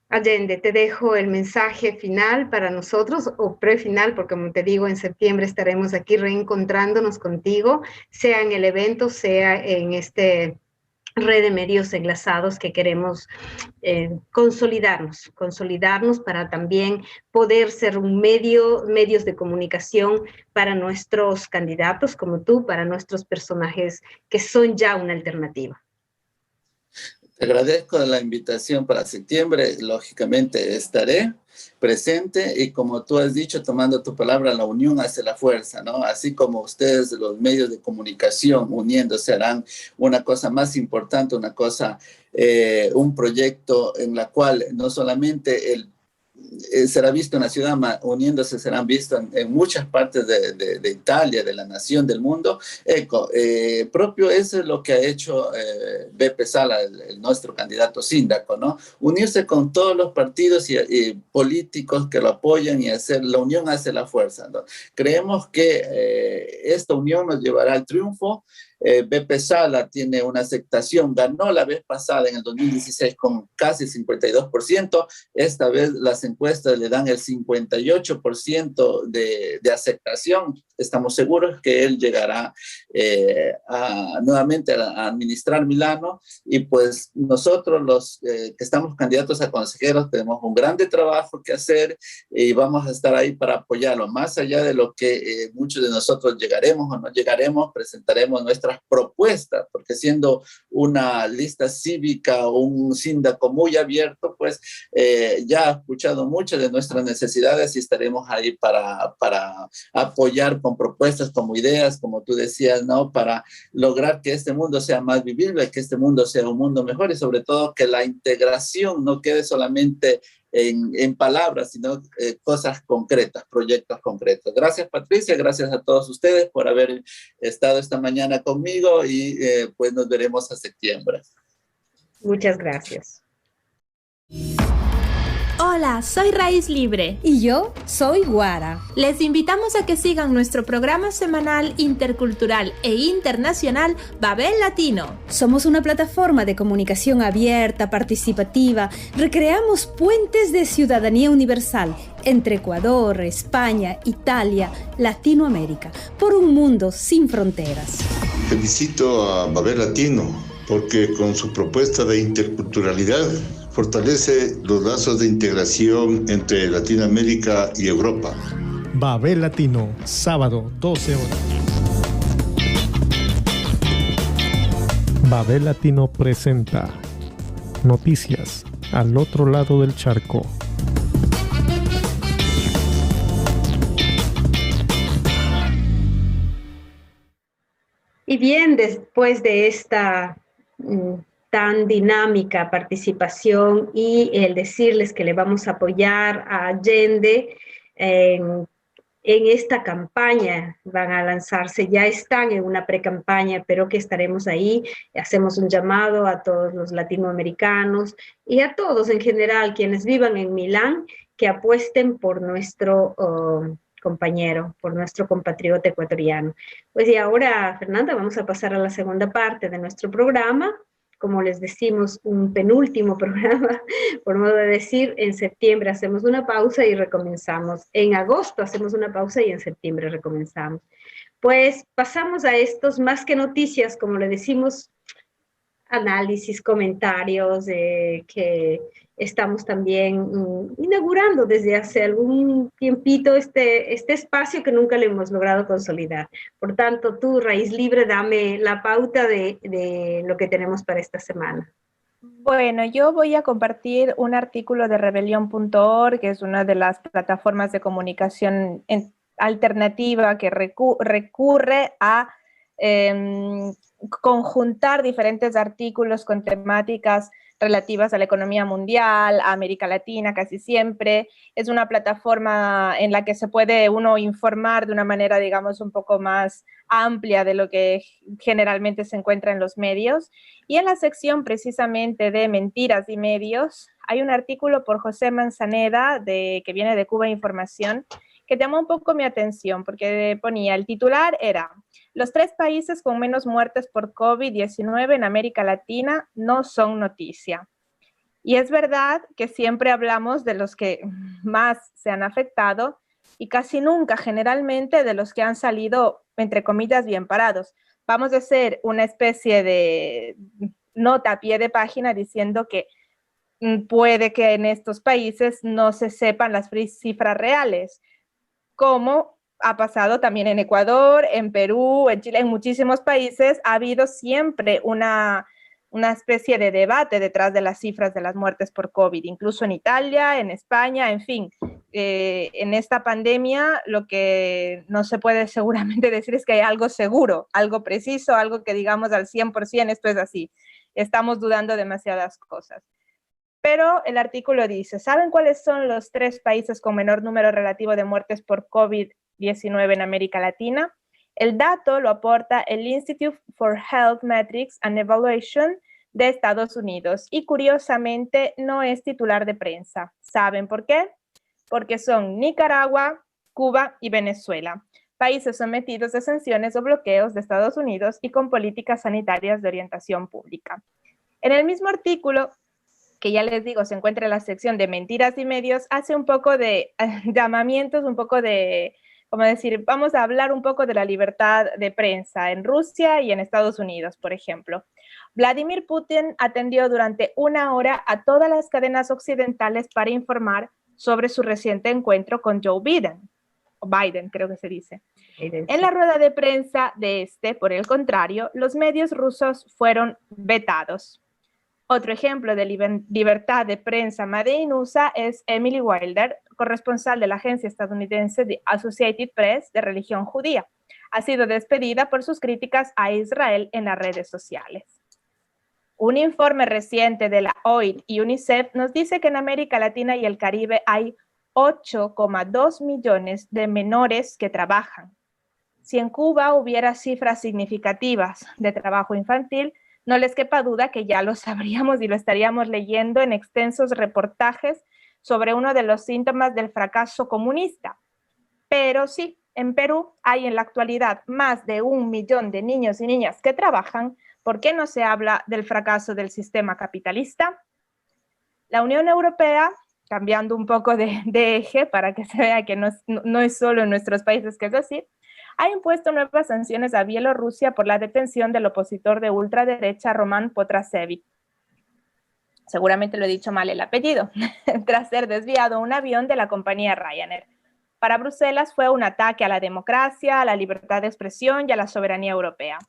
Allende, te dejo el mensaje final para nosotros, o prefinal, porque como te digo, en septiembre estaremos aquí reencontrándonos contigo, sea en el evento, sea en este red de medios enlazados que queremos consolidarnos para también poder ser medios de comunicación para nuestros candidatos como tú, para nuestros personajes que son ya una alternativa. Te agradezco la invitación para septiembre, lógicamente estaré presente y como tú has dicho, tomando tu palabra, la unión hace la fuerza, ¿no? Así como ustedes, los medios de comunicación, uniéndose harán una cosa más importante, un proyecto en la cual no solamente será visto en la ciudad, uniéndose serán vistos en muchas partes de Italia, de la nación, del mundo. Propio eso es lo que ha hecho Beppe Sala, nuestro candidato síndaco, ¿no? Unirse con todos los partidos y políticos que lo apoyan y hacer la unión hace la fuerza, ¿no? Creemos que esta unión nos llevará al triunfo. Beppe Sala tiene una aceptación, ganó la vez pasada en el 2016 con casi 52%, esta vez las encuestas le dan el 58% de aceptación. Estamos seguros que él llegará nuevamente a administrar Milano y pues nosotros los que estamos candidatos a consejeros tenemos un grande trabajo que hacer y vamos a estar ahí para apoyarlo, más allá de lo que muchos de nosotros llegaremos o no llegaremos, presentaremos nuestras propuestas, porque siendo una lista cívica o un síndaco muy abierto, pues ya ha escuchado muchas de nuestras necesidades y estaremos ahí para apoyar con propuestas, como ideas, como tú decías, ¿no? Para lograr que este mundo sea más vivible, que este mundo sea un mundo mejor y sobre todo que la integración no quede solamente en palabras, sino cosas concretas, proyectos concretos. Gracias, Patricia, gracias a todos ustedes por haber estado esta mañana conmigo y pues nos veremos a septiembre. Muchas gracias. Hola, soy Raíz Libre. Y yo soy Guara. Les invitamos a que sigan nuestro programa semanal intercultural e internacional Babel Latino. Somos una plataforma de comunicación abierta, participativa. Recreamos puentes de ciudadanía universal entre Ecuador, España, Italia, Latinoamérica, por un mundo sin fronteras. Felicito a Babel Latino porque con su propuesta de interculturalidad fortalece los lazos de integración entre Latinoamérica y Europa. Babel Latino, sábado, 12 horas. Babel Latino presenta noticias al otro lado del charco. Y bien, después de esta tan dinámica participación y el decirles que le vamos a apoyar a Allende en esta campaña, van a lanzarse, ya están en una pre-campaña, pero que estaremos ahí, hacemos un llamado a todos los latinoamericanos y a todos en general, quienes vivan en Milán, que apuesten por nuestro compañero, por nuestro compatriota ecuatoriano. Pues y ahora, Fernanda, vamos a pasar a la segunda parte de nuestro programa. Como les decimos, un penúltimo programa, por modo de decir, en septiembre hacemos una pausa y recomenzamos. En agosto hacemos una pausa y en septiembre recomenzamos. Pues pasamos a estos más que noticias, como le decimos análisis, comentarios que estamos también inaugurando desde hace algún tiempito este espacio que nunca le hemos logrado consolidar. Por tanto, tú, Raíz Libre, dame la pauta de lo que tenemos para esta semana. Bueno, yo voy a compartir un artículo de rebelión.org, que es una de las plataformas de comunicación alternativa que recurre a conjuntar diferentes artículos con temáticas relativas a la economía mundial, a América Latina casi siempre. Es una plataforma en la que se puede uno informar de una manera, digamos, un poco más amplia de lo que generalmente se encuentra en los medios. Y en la sección precisamente de Mentiras y Medios, hay un artículo por José Manzaneda, que viene de Cuba Información, que llamó un poco mi atención, porque ponía, el titular era: los 3 países con menos muertes por COVID-19 en América Latina no son noticia. Y es verdad que siempre hablamos de los que más se han afectado y casi nunca, generalmente, de los que han salido, entre comillas, bien parados. Vamos a hacer una especie de nota a pie de página diciendo que puede que en estos países no se sepan las cifras reales, como ha pasado también en Ecuador, en Perú, en Chile, en muchísimos países. Ha habido siempre una especie de debate detrás de las cifras de las muertes por COVID, incluso en Italia, en España, en fin. En esta pandemia lo que no se puede seguramente decir es que hay algo seguro, algo preciso, algo que digamos al 100%, esto es así. Estamos dudando demasiadas cosas. Pero el artículo dice, ¿saben cuáles son los 3 países con menor número relativo de muertes por COVID-19 en América Latina? El dato lo aporta el Institute for Health Metrics and Evaluation de Estados Unidos y curiosamente no es titular de prensa. ¿Saben por qué? Porque son Nicaragua, Cuba y Venezuela, países sometidos a sanciones o bloqueos de Estados Unidos y con políticas sanitarias de orientación pública. En el mismo artículo, que ya les digo, se encuentra en la sección de Mentiras y Medios, hace un poco de llamamientos, un poco de, como decir, vamos a hablar un poco de la libertad de prensa en Rusia y en Estados Unidos, por ejemplo. Vladimir Putin atendió durante 1 hora a todas las cadenas occidentales para informar sobre su reciente encuentro con Joe Biden, o Biden creo que se dice. En la rueda de prensa de por el contrario, los medios rusos fueron vetados. Otro ejemplo de libertad de prensa made in USA es Emily Wilder, corresponsal de la agencia estadounidense de Associated Press de religión judía. Ha sido despedida por sus críticas a Israel en las redes sociales. Un informe reciente de la OIT y UNICEF nos dice que en América Latina y el Caribe hay 8,2 millones de menores que trabajan. Si en Cuba hubiera cifras significativas de trabajo infantil, no les quepa duda que ya lo sabríamos y lo estaríamos leyendo en extensos reportajes sobre uno de los síntomas del fracaso comunista. Pero sí, en Perú hay en la actualidad más de 1 millón de niños y niñas que trabajan. ¿Por qué no se habla del fracaso del sistema capitalista? La Unión Europea, cambiando un poco de eje para que se vea que no es solo en nuestros países que es así, ha impuesto nuevas sanciones a Bielorrusia por la detención del opositor de ultraderecha Roman Potrasevic. Seguramente lo he dicho mal el apellido, tras ser desviado un avión de la compañía Ryanair. Para Bruselas fue un ataque a la democracia, a la libertad de expresión y a la soberanía europea.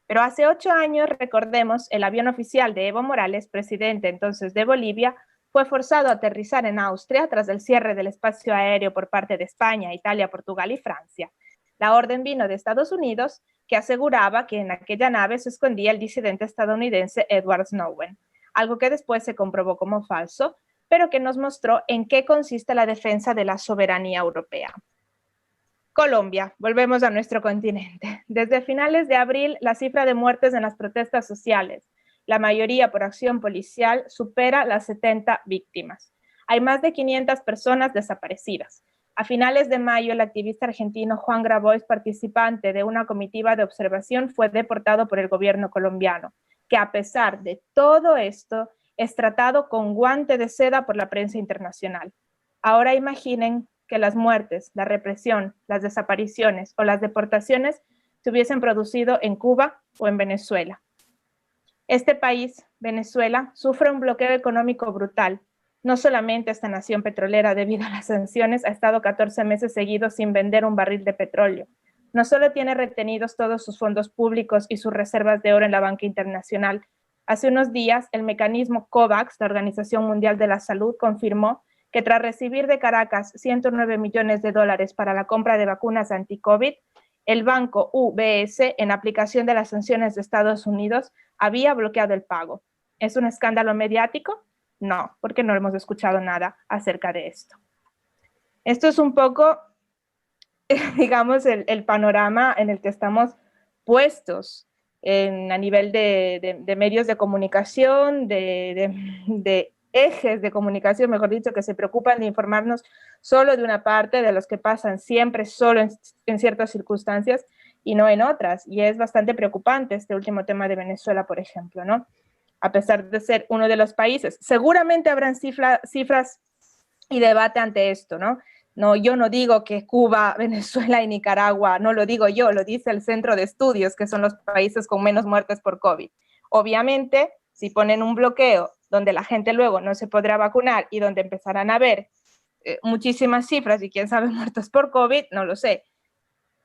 Pero hace 8 años, recordemos, el avión oficial de Evo Morales, presidente entonces de Bolivia, fue forzado a aterrizar en Austria tras el cierre del espacio aéreo por parte de España, Italia, Portugal y Francia. La orden vino de Estados Unidos, que aseguraba que en aquella nave se escondía el disidente estadounidense Edward Snowden, algo que después se comprobó como falso, pero que nos mostró en qué consiste la defensa de la soberanía europea. Colombia, volvemos a nuestro continente. Desde finales de abril, la cifra de muertes en las protestas sociales, la mayoría por acción policial, supera las 70 víctimas. Hay más de 500 personas desaparecidas. A finales de mayo, el activista argentino Juan Grabois, participante de una comitiva de observación, fue deportado por el gobierno colombiano, que a pesar de todo esto, es tratado con guante de seda por la prensa internacional. Ahora imaginen que las muertes, la represión, las desapariciones o las deportaciones se hubiesen producido en Cuba o en Venezuela. Este país, Venezuela, sufre un bloqueo económico brutal. No solamente esta nación petrolera, debido a las sanciones, ha estado 14 meses seguidos sin vender un barril de petróleo. No solo tiene retenidos todos sus fondos públicos y sus reservas de oro en la banca internacional. Hace unos días, el mecanismo COVAX, la Organización Mundial de la Salud, confirmó que tras recibir de Caracas 109 millones de dólares para la compra de vacunas anti-COVID, el banco UBS, en aplicación de las sanciones de Estados Unidos, había bloqueado el pago. ¿Es un escándalo mediático? No, porque no hemos escuchado nada acerca de esto. Esto es un poco, digamos, el panorama en el que estamos puestos a nivel de medios de comunicación, de ejes de comunicación, mejor dicho, que se preocupan de informarnos solo de una parte, de los que pasan siempre solo en ciertas circunstancias y no en otras. Y es bastante preocupante este último tema de Venezuela, por ejemplo, ¿no? A pesar de ser uno de los países, seguramente habrán cifras y debate ante esto, ¿no? No, yo no digo que Cuba, Venezuela y Nicaragua, no lo digo yo, lo dice el Centro de Estudios, que son los países con menos muertes por COVID. Obviamente, si ponen un bloqueo donde la gente luego no se podrá vacunar y donde empezarán a haber muchísimas cifras y quién sabe muertos por COVID, no lo sé.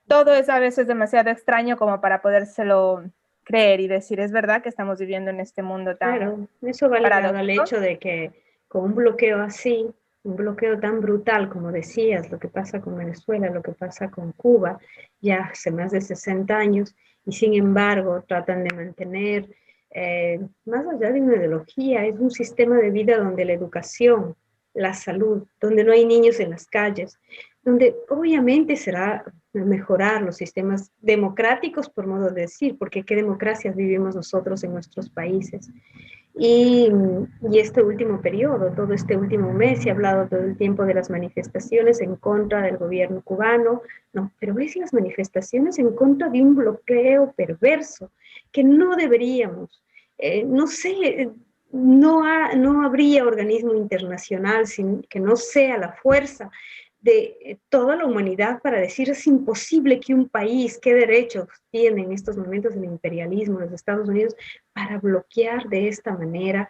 Todo es a veces demasiado extraño como para podérselo creer y decir, es verdad que estamos viviendo en este mundo tan... Claro, eso va ligado al hecho de que con un bloqueo así, un bloqueo tan brutal, como decías, lo que pasa con Venezuela, lo que pasa con Cuba, ya hace más de 60 años, y sin embargo tratan de mantener, más allá de una ideología, es un sistema de vida donde la educación, la salud, donde no hay niños en las calles, donde obviamente será mejorar los sistemas democráticos, por modo de decir, porque qué democracias vivimos nosotros en nuestros países. Y este último periodo, todo este último mes, se ha hablado todo el tiempo de las manifestaciones en contra del gobierno cubano, no, pero es las manifestaciones en contra de un bloqueo perverso, que no deberíamos, no sé, no habría organismo internacional sin que no sea la fuerza de toda la humanidad para decir es imposible que un país, qué derechos tiene en estos momentos el imperialismo, los Estados Unidos, para bloquear de esta manera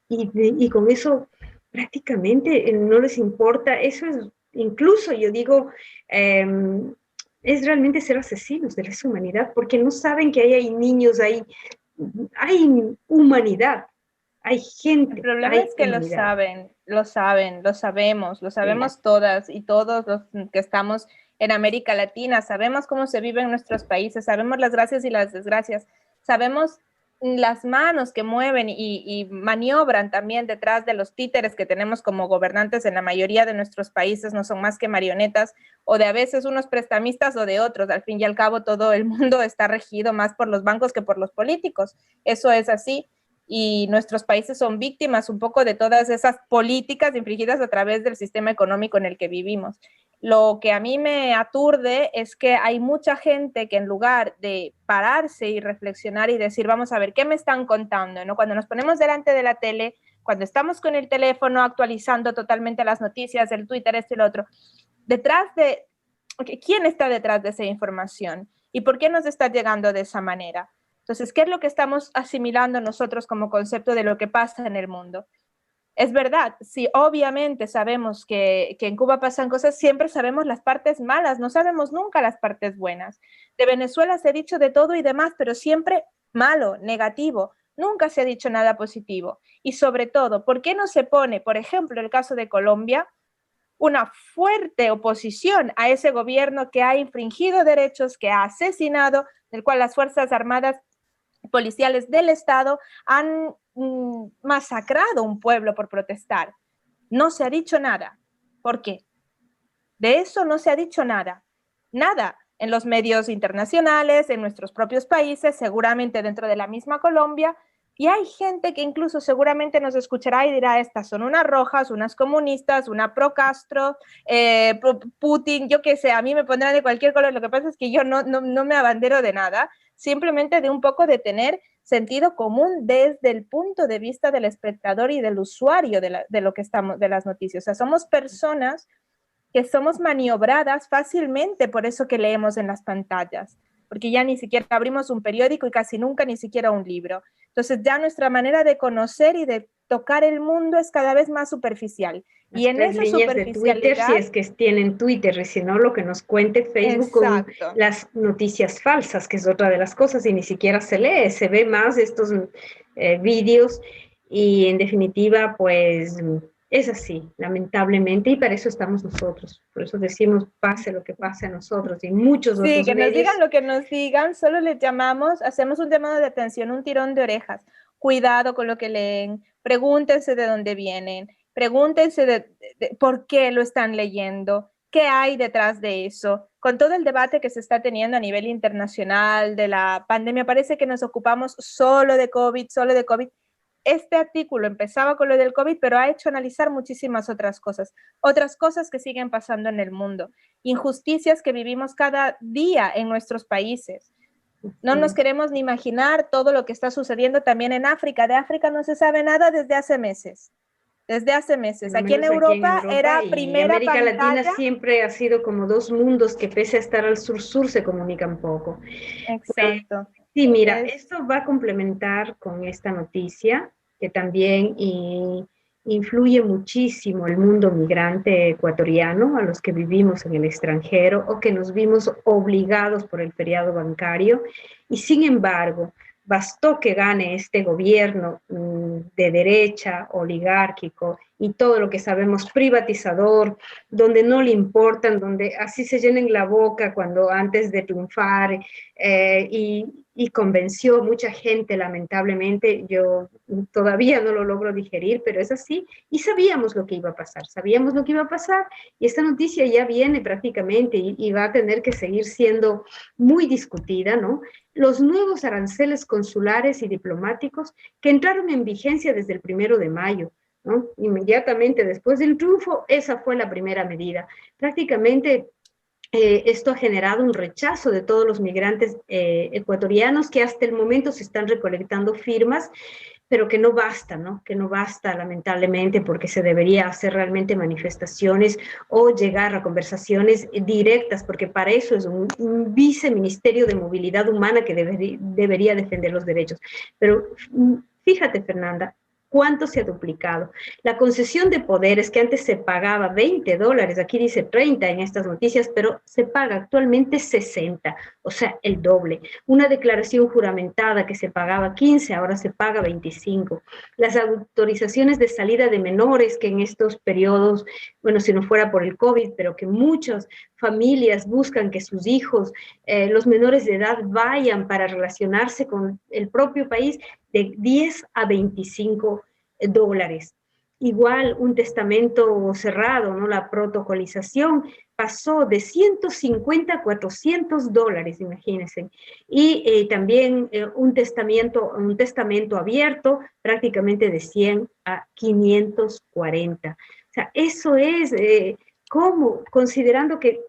y con eso prácticamente no les importa. Eso es, incluso yo digo, es realmente ser asesinos de la humanidad, porque no saben que hay niños, hay humanidad. Hay gente. El problema es que lo sabemos todas y todos los que estamos en América Latina, sabemos cómo se vive en nuestros países, sabemos las gracias y las desgracias, sabemos las manos que mueven y maniobran también detrás de los títeres que tenemos como gobernantes en la mayoría de nuestros países, no son más que marionetas o de a veces unos prestamistas o de otros. Al fin y al cabo todo el mundo está regido más por los bancos que por los políticos, eso es así. Y nuestros países son víctimas un poco de todas esas políticas infligidas a través del sistema económico en el que vivimos. Lo que a mí me aturde es que hay mucha gente que en lugar de pararse y reflexionar y decir, vamos a ver, ¿qué me están contando? ¿No? Cuando nos ponemos delante de la tele, cuando estamos con el teléfono actualizando totalmente las noticias, el Twitter, esto y lo otro, ¿quién está detrás de esa información? ¿Y por qué nos está llegando de esa manera? Entonces, ¿qué es lo que estamos asimilando nosotros como concepto de lo que pasa en el mundo? Es verdad, sí, obviamente sabemos que en Cuba pasan cosas, siempre sabemos las partes malas, no sabemos nunca las partes buenas. De Venezuela se ha dicho de todo y demás, pero siempre malo, negativo, nunca se ha dicho nada positivo. Y sobre todo, ¿por qué no se pone, por ejemplo, el caso de Colombia, una fuerte oposición a ese gobierno que ha infringido derechos, que ha asesinado, del cual las Fuerzas Armadas policiales del Estado han masacrado un pueblo por protestar? No se ha dicho nada. ¿Por qué? De eso no se ha dicho nada. Nada en los medios internacionales, en nuestros propios países, seguramente dentro de la misma Colombia. Y hay gente que incluso seguramente nos escuchará y dirá, estas son unas rojas, unas comunistas, una pro Castro, Putin, yo qué sé, a mí me pondrán de cualquier color. Lo que pasa es que yo no me abandero de nada, simplemente de un poco de tener sentido común desde el punto de vista del espectador y del usuario de lo que estamos, de las noticias. O sea, somos personas que somos maniobradas fácilmente por eso que leemos en las pantallas. porque ya ni siquiera abrimos un periódico y casi nunca ni siquiera un libro. Entonces ya nuestra manera de conocer y de tocar el mundo es cada vez más superficial. Las Y en tres esa líneas de Twitter, si es que tienen Twitter, y si no, lo que nos cuente Facebook con las noticias falsas, que es otra de las cosas, y ni siquiera se lee, se ve más estos vídeos, y en definitiva, pues es así, lamentablemente, y para eso estamos nosotros. Por eso decimos, pase lo que pase a nosotros, y muchos otros que medios. Nos digan lo que nos digan, solo les llamamos, hacemos un llamado de atención, un tirón de orejas. Cuidado con lo que leen, pregúntense de dónde vienen, pregúntense de por qué lo están leyendo, qué hay detrás de eso. Con todo el debate que se está teniendo a nivel internacional de la pandemia, parece que nos ocupamos solo de COVID, solo de COVID. Este artículo empezaba con lo del COVID, pero ha hecho analizar muchísimas otras cosas que siguen pasando en el mundo, injusticias que vivimos cada día en nuestros países. No nos queremos ni imaginar todo lo que está sucediendo también en África. De África no se sabe nada desde hace meses. Desde hace meses. Aquí en Europa era primera América pantalla. Latina siempre ha sido como dos mundos que pese a estar al sur-sur se comunican poco. Exacto. Sí, mira, esto va a complementar con esta noticia que también influye muchísimo el mundo migrante ecuatoriano, a los que vivimos en el extranjero o que nos vimos obligados por el feriado bancario. Y sin embargo, bastó que gane este gobierno de derecha, oligárquico y todo lo que sabemos, privatizador, donde no le importan, donde así se llenen la boca cuando antes de triunfar y convenció mucha gente, lamentablemente. Yo todavía no lo logro digerir, pero es así, y sabíamos lo que iba a pasar, y esta noticia ya viene prácticamente y va a tener que seguir siendo muy discutida, ¿no? Los nuevos aranceles consulares y diplomáticos que entraron en vigencia desde el 1 de mayo, ¿no? Inmediatamente después del triunfo, esa fue la primera medida. Prácticamente esto ha generado un rechazo de todos los migrantes ecuatorianos que hasta el momento se están recolectando firmas, pero que no basta, ¿no? Que no basta, lamentablemente, porque se debería hacer realmente manifestaciones o llegar a conversaciones directas, porque para eso es un viceministerio de movilidad humana que debería defender los derechos. Pero fíjate, Fernanda, ¿cuánto se ha duplicado? La concesión de poderes que antes se pagaba $20, aquí dice 30 en estas noticias, pero se paga actualmente 60, o sea, el doble. Una declaración juramentada que se pagaba 15, ahora se paga 25. Las autorizaciones de salida de menores que en estos periodos, bueno, si no fuera por el COVID, pero que muchas familias buscan que sus hijos, los menores de edad, vayan para relacionarse con el propio país, de 10 a 25 dólares. Igual un testamento cerrado, ¿no? La protocolización pasó de 150 a 400 dólares, imagínense. Y también un testamento abierto, prácticamente de 100 a 540. O sea, eso es como, considerando que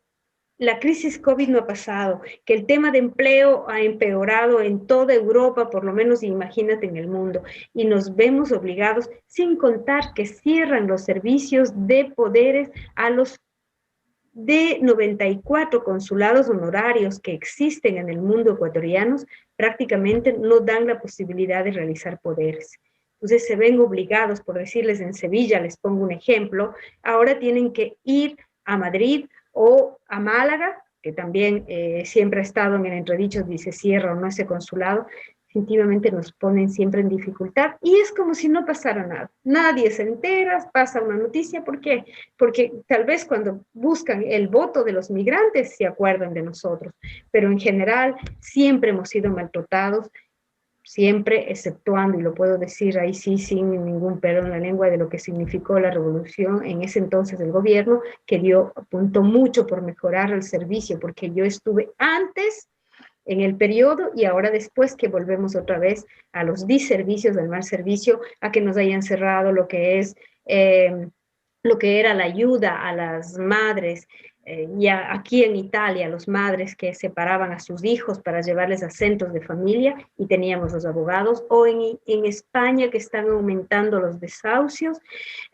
la crisis COVID no ha pasado, que el tema de empleo ha empeorado en toda Europa, por lo menos imagínate en el mundo, y nos vemos obligados, sin contar que cierran los servicios de poderes a los de 94 consulados honorarios que existen en el mundo ecuatorianos, prácticamente no dan la posibilidad de realizar poderes. Entonces se ven obligados, por decirles en Sevilla, les pongo un ejemplo, ahora tienen que ir a Madrid o a Málaga, que también siempre ha estado en el entredicho si se cierra o no ese consulado. Definitivamente nos ponen siempre en dificultad y es como si no pasara nada. Nadie se entera, pasa una noticia. ¿Por qué? Porque tal vez cuando buscan el voto de los migrantes se acuerdan de nosotros, pero en general siempre hemos sido maltratados, siempre exceptuando, y lo puedo decir ahí sí, sin ningún pelo en la lengua, de lo que significó la revolución en ese entonces del gobierno, que apuntó mucho por mejorar el servicio, porque yo estuve antes en el periodo y ahora después que volvemos otra vez a los diservicios del mal servicio, a que nos hayan cerrado lo que es, lo que era la ayuda a las madres, ya aquí en Italia, los madres que separaban a sus hijos para llevarles a centros de familia y teníamos los abogados, o en España que están aumentando los desahucios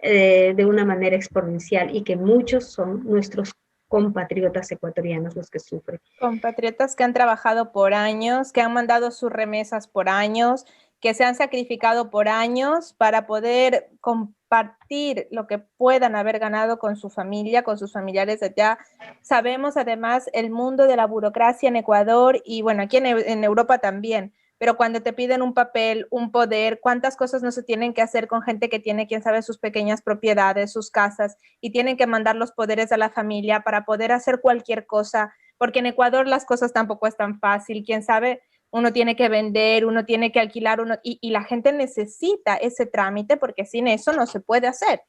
de una manera exponencial y que muchos son nuestros compatriotas ecuatorianos los que sufren. Compatriotas que han trabajado por años, que han mandado sus remesas por años, que se han sacrificado por años para poder compartir lo que puedan haber ganado con su familia, con sus familiares allá. Sabemos además el mundo de la burocracia en Ecuador y bueno, aquí en Europa también, pero cuando te piden un papel, un poder, cuántas cosas no se tienen que hacer con gente que tiene, quién sabe, sus pequeñas propiedades, sus casas, y tienen que mandar los poderes a la familia para poder hacer cualquier cosa, porque en Ecuador las cosas tampoco es tan fácil, quién sabe, uno tiene que vender, uno tiene que alquilar, y la gente necesita ese trámite porque sin eso no se puede hacer.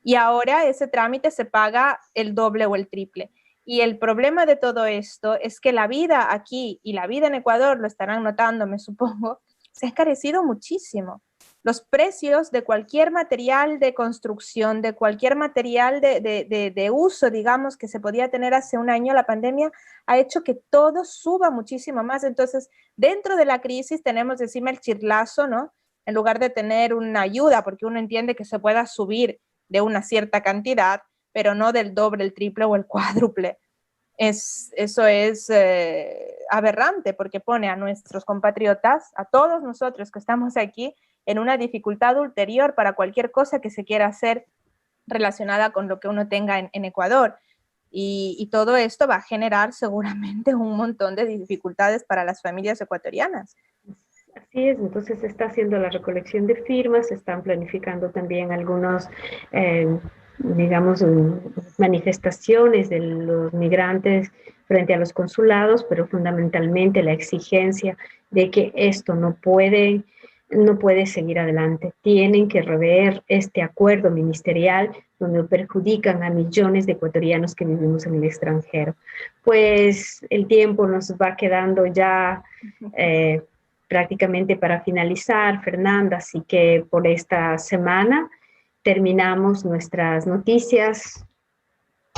Y ahora ese trámite se paga el doble o el triple. Y el problema de todo esto es que la vida aquí y la vida en Ecuador, lo estarán notando, me supongo, se ha encarecido muchísimo. Los precios de cualquier material de construcción, de cualquier material de uso, digamos, que se podía tener hace un año, la pandemia ha hecho que todo suba muchísimo más. Entonces, dentro de la crisis tenemos encima el chirlazo, ¿no? En lugar de tener una ayuda, porque uno entiende que se pueda subir de una cierta cantidad, pero no del doble, el triple o el cuádruple. Eso es aberrante porque pone a nuestros compatriotas, a todos nosotros que estamos aquí, en una dificultad ulterior para cualquier cosa que se quiera hacer relacionada con lo que uno tenga en Ecuador. Y todo esto va a generar seguramente un montón de dificultades para las familias ecuatorianas. Así es, entonces se está haciendo la recolección de firmas, se están planificando también algunos, digamos, manifestaciones de los migrantes frente a los consulados, pero fundamentalmente la exigencia de que esto no puede seguir adelante. Tienen que rever este acuerdo ministerial donde perjudican a millones de ecuatorianos que vivimos en el extranjero. Pues el tiempo nos va quedando ya prácticamente para finalizar, Fernanda, así que por esta semana terminamos nuestras noticias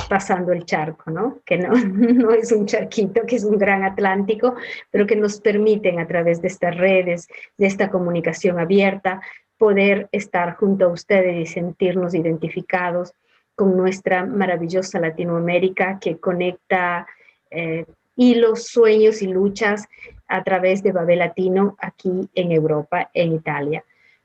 pasando el charco, ¿no? Que no es un charquito, que es un gran Atlántico, pero que nos permiten a través de estas redes, de esta comunicación abierta, poder estar junto a ustedes y sentirnos identificados con nuestra maravillosa Latinoamérica que conecta hilos, sueños y luchas a través de Babel Latino aquí en Europa, en Italia.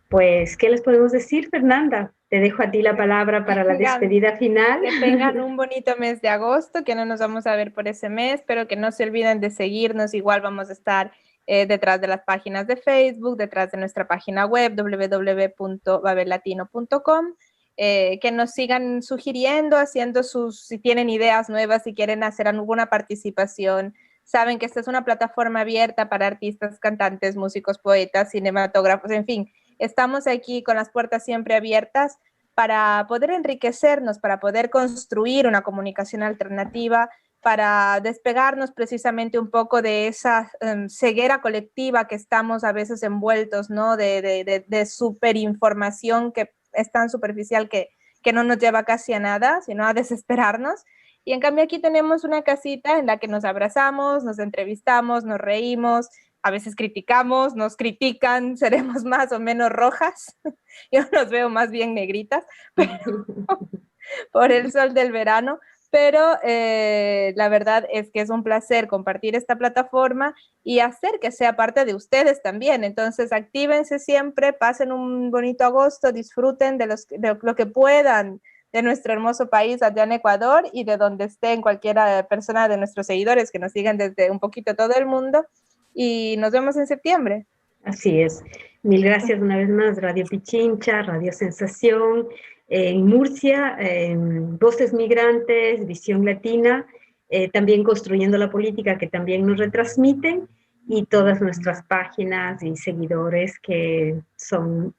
Pues, ¿qué les podemos decir, Fernanda? Te dejo a ti la palabra para la despedida final. Que tengan un bonito mes de agosto, que no nos vamos a ver por ese mes, pero que no se olviden de seguirnos. Igual vamos a estar detrás de las páginas de Facebook, detrás de nuestra página web, www.babellatino.com. Que nos sigan sugiriendo, haciendo si tienen ideas nuevas, si quieren hacer alguna participación. Saben que esta es una plataforma abierta para artistas, cantantes, músicos, poetas, cinematógrafos, en fin. Estamos aquí con las puertas siempre abiertas para poder enriquecernos, para poder construir una comunicación alternativa, para despegarnos precisamente un poco de esa ceguera colectiva que estamos a veces envueltos, ¿no? De superinformación que es tan superficial que no nos lleva casi a nada, sino a desesperarnos. Y en cambio aquí tenemos una casita en la que nos abrazamos, nos entrevistamos, nos reímos, a veces criticamos, nos critican, seremos más o menos rojas. Yo nos veo más bien negritas, pero por el sol del verano. Pero la verdad es que es un placer compartir esta plataforma y hacer que sea parte de ustedes también. Entonces, actívense siempre, pasen un bonito agosto, disfruten de lo que puedan de nuestro hermoso país allá en Ecuador y de donde estén cualquiera persona de nuestros seguidores que nos sigan desde un poquito todo el mundo. Y nos vemos en septiembre. Así es. Mil gracias una vez más, Radio Pichincha, Radio Sensación, en Murcia, Voces Migrantes, Visión Latina, también Construyendo la Política, que también nos retransmiten, y todas nuestras páginas y seguidores que son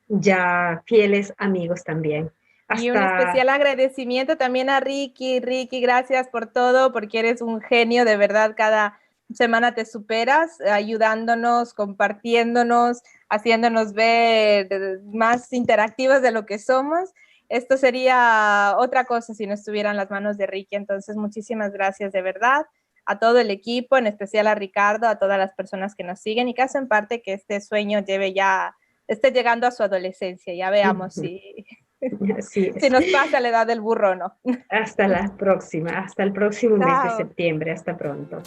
ya fieles amigos también. Y un especial agradecimiento también a Ricky. Ricky, gracias por todo, porque eres un genio, de verdad, cada semana te superas, ayudándonos, compartiéndonos, haciéndonos ver más interactivas de lo que somos. Esto sería otra cosa si no estuviera en las manos de Ricky. Entonces, muchísimas gracias de verdad a todo el equipo, en especial a Ricardo, a todas las personas que nos siguen y que hacen parte que este sueño esté llegando a su adolescencia. Ya veamos Así es. Se nos pasa la edad del burro, ¿no? Hasta la próxima, hasta el próximo mes de Chao. septiembre. Hasta pronto.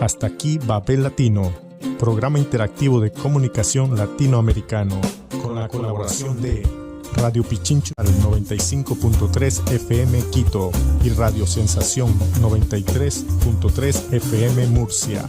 Hasta aquí Babel Latino, programa interactivo de comunicación latinoamericano, con la colaboración de Radio Pichincha al 95.3 FM Quito y Radio Sensación 93.3 FM Murcia.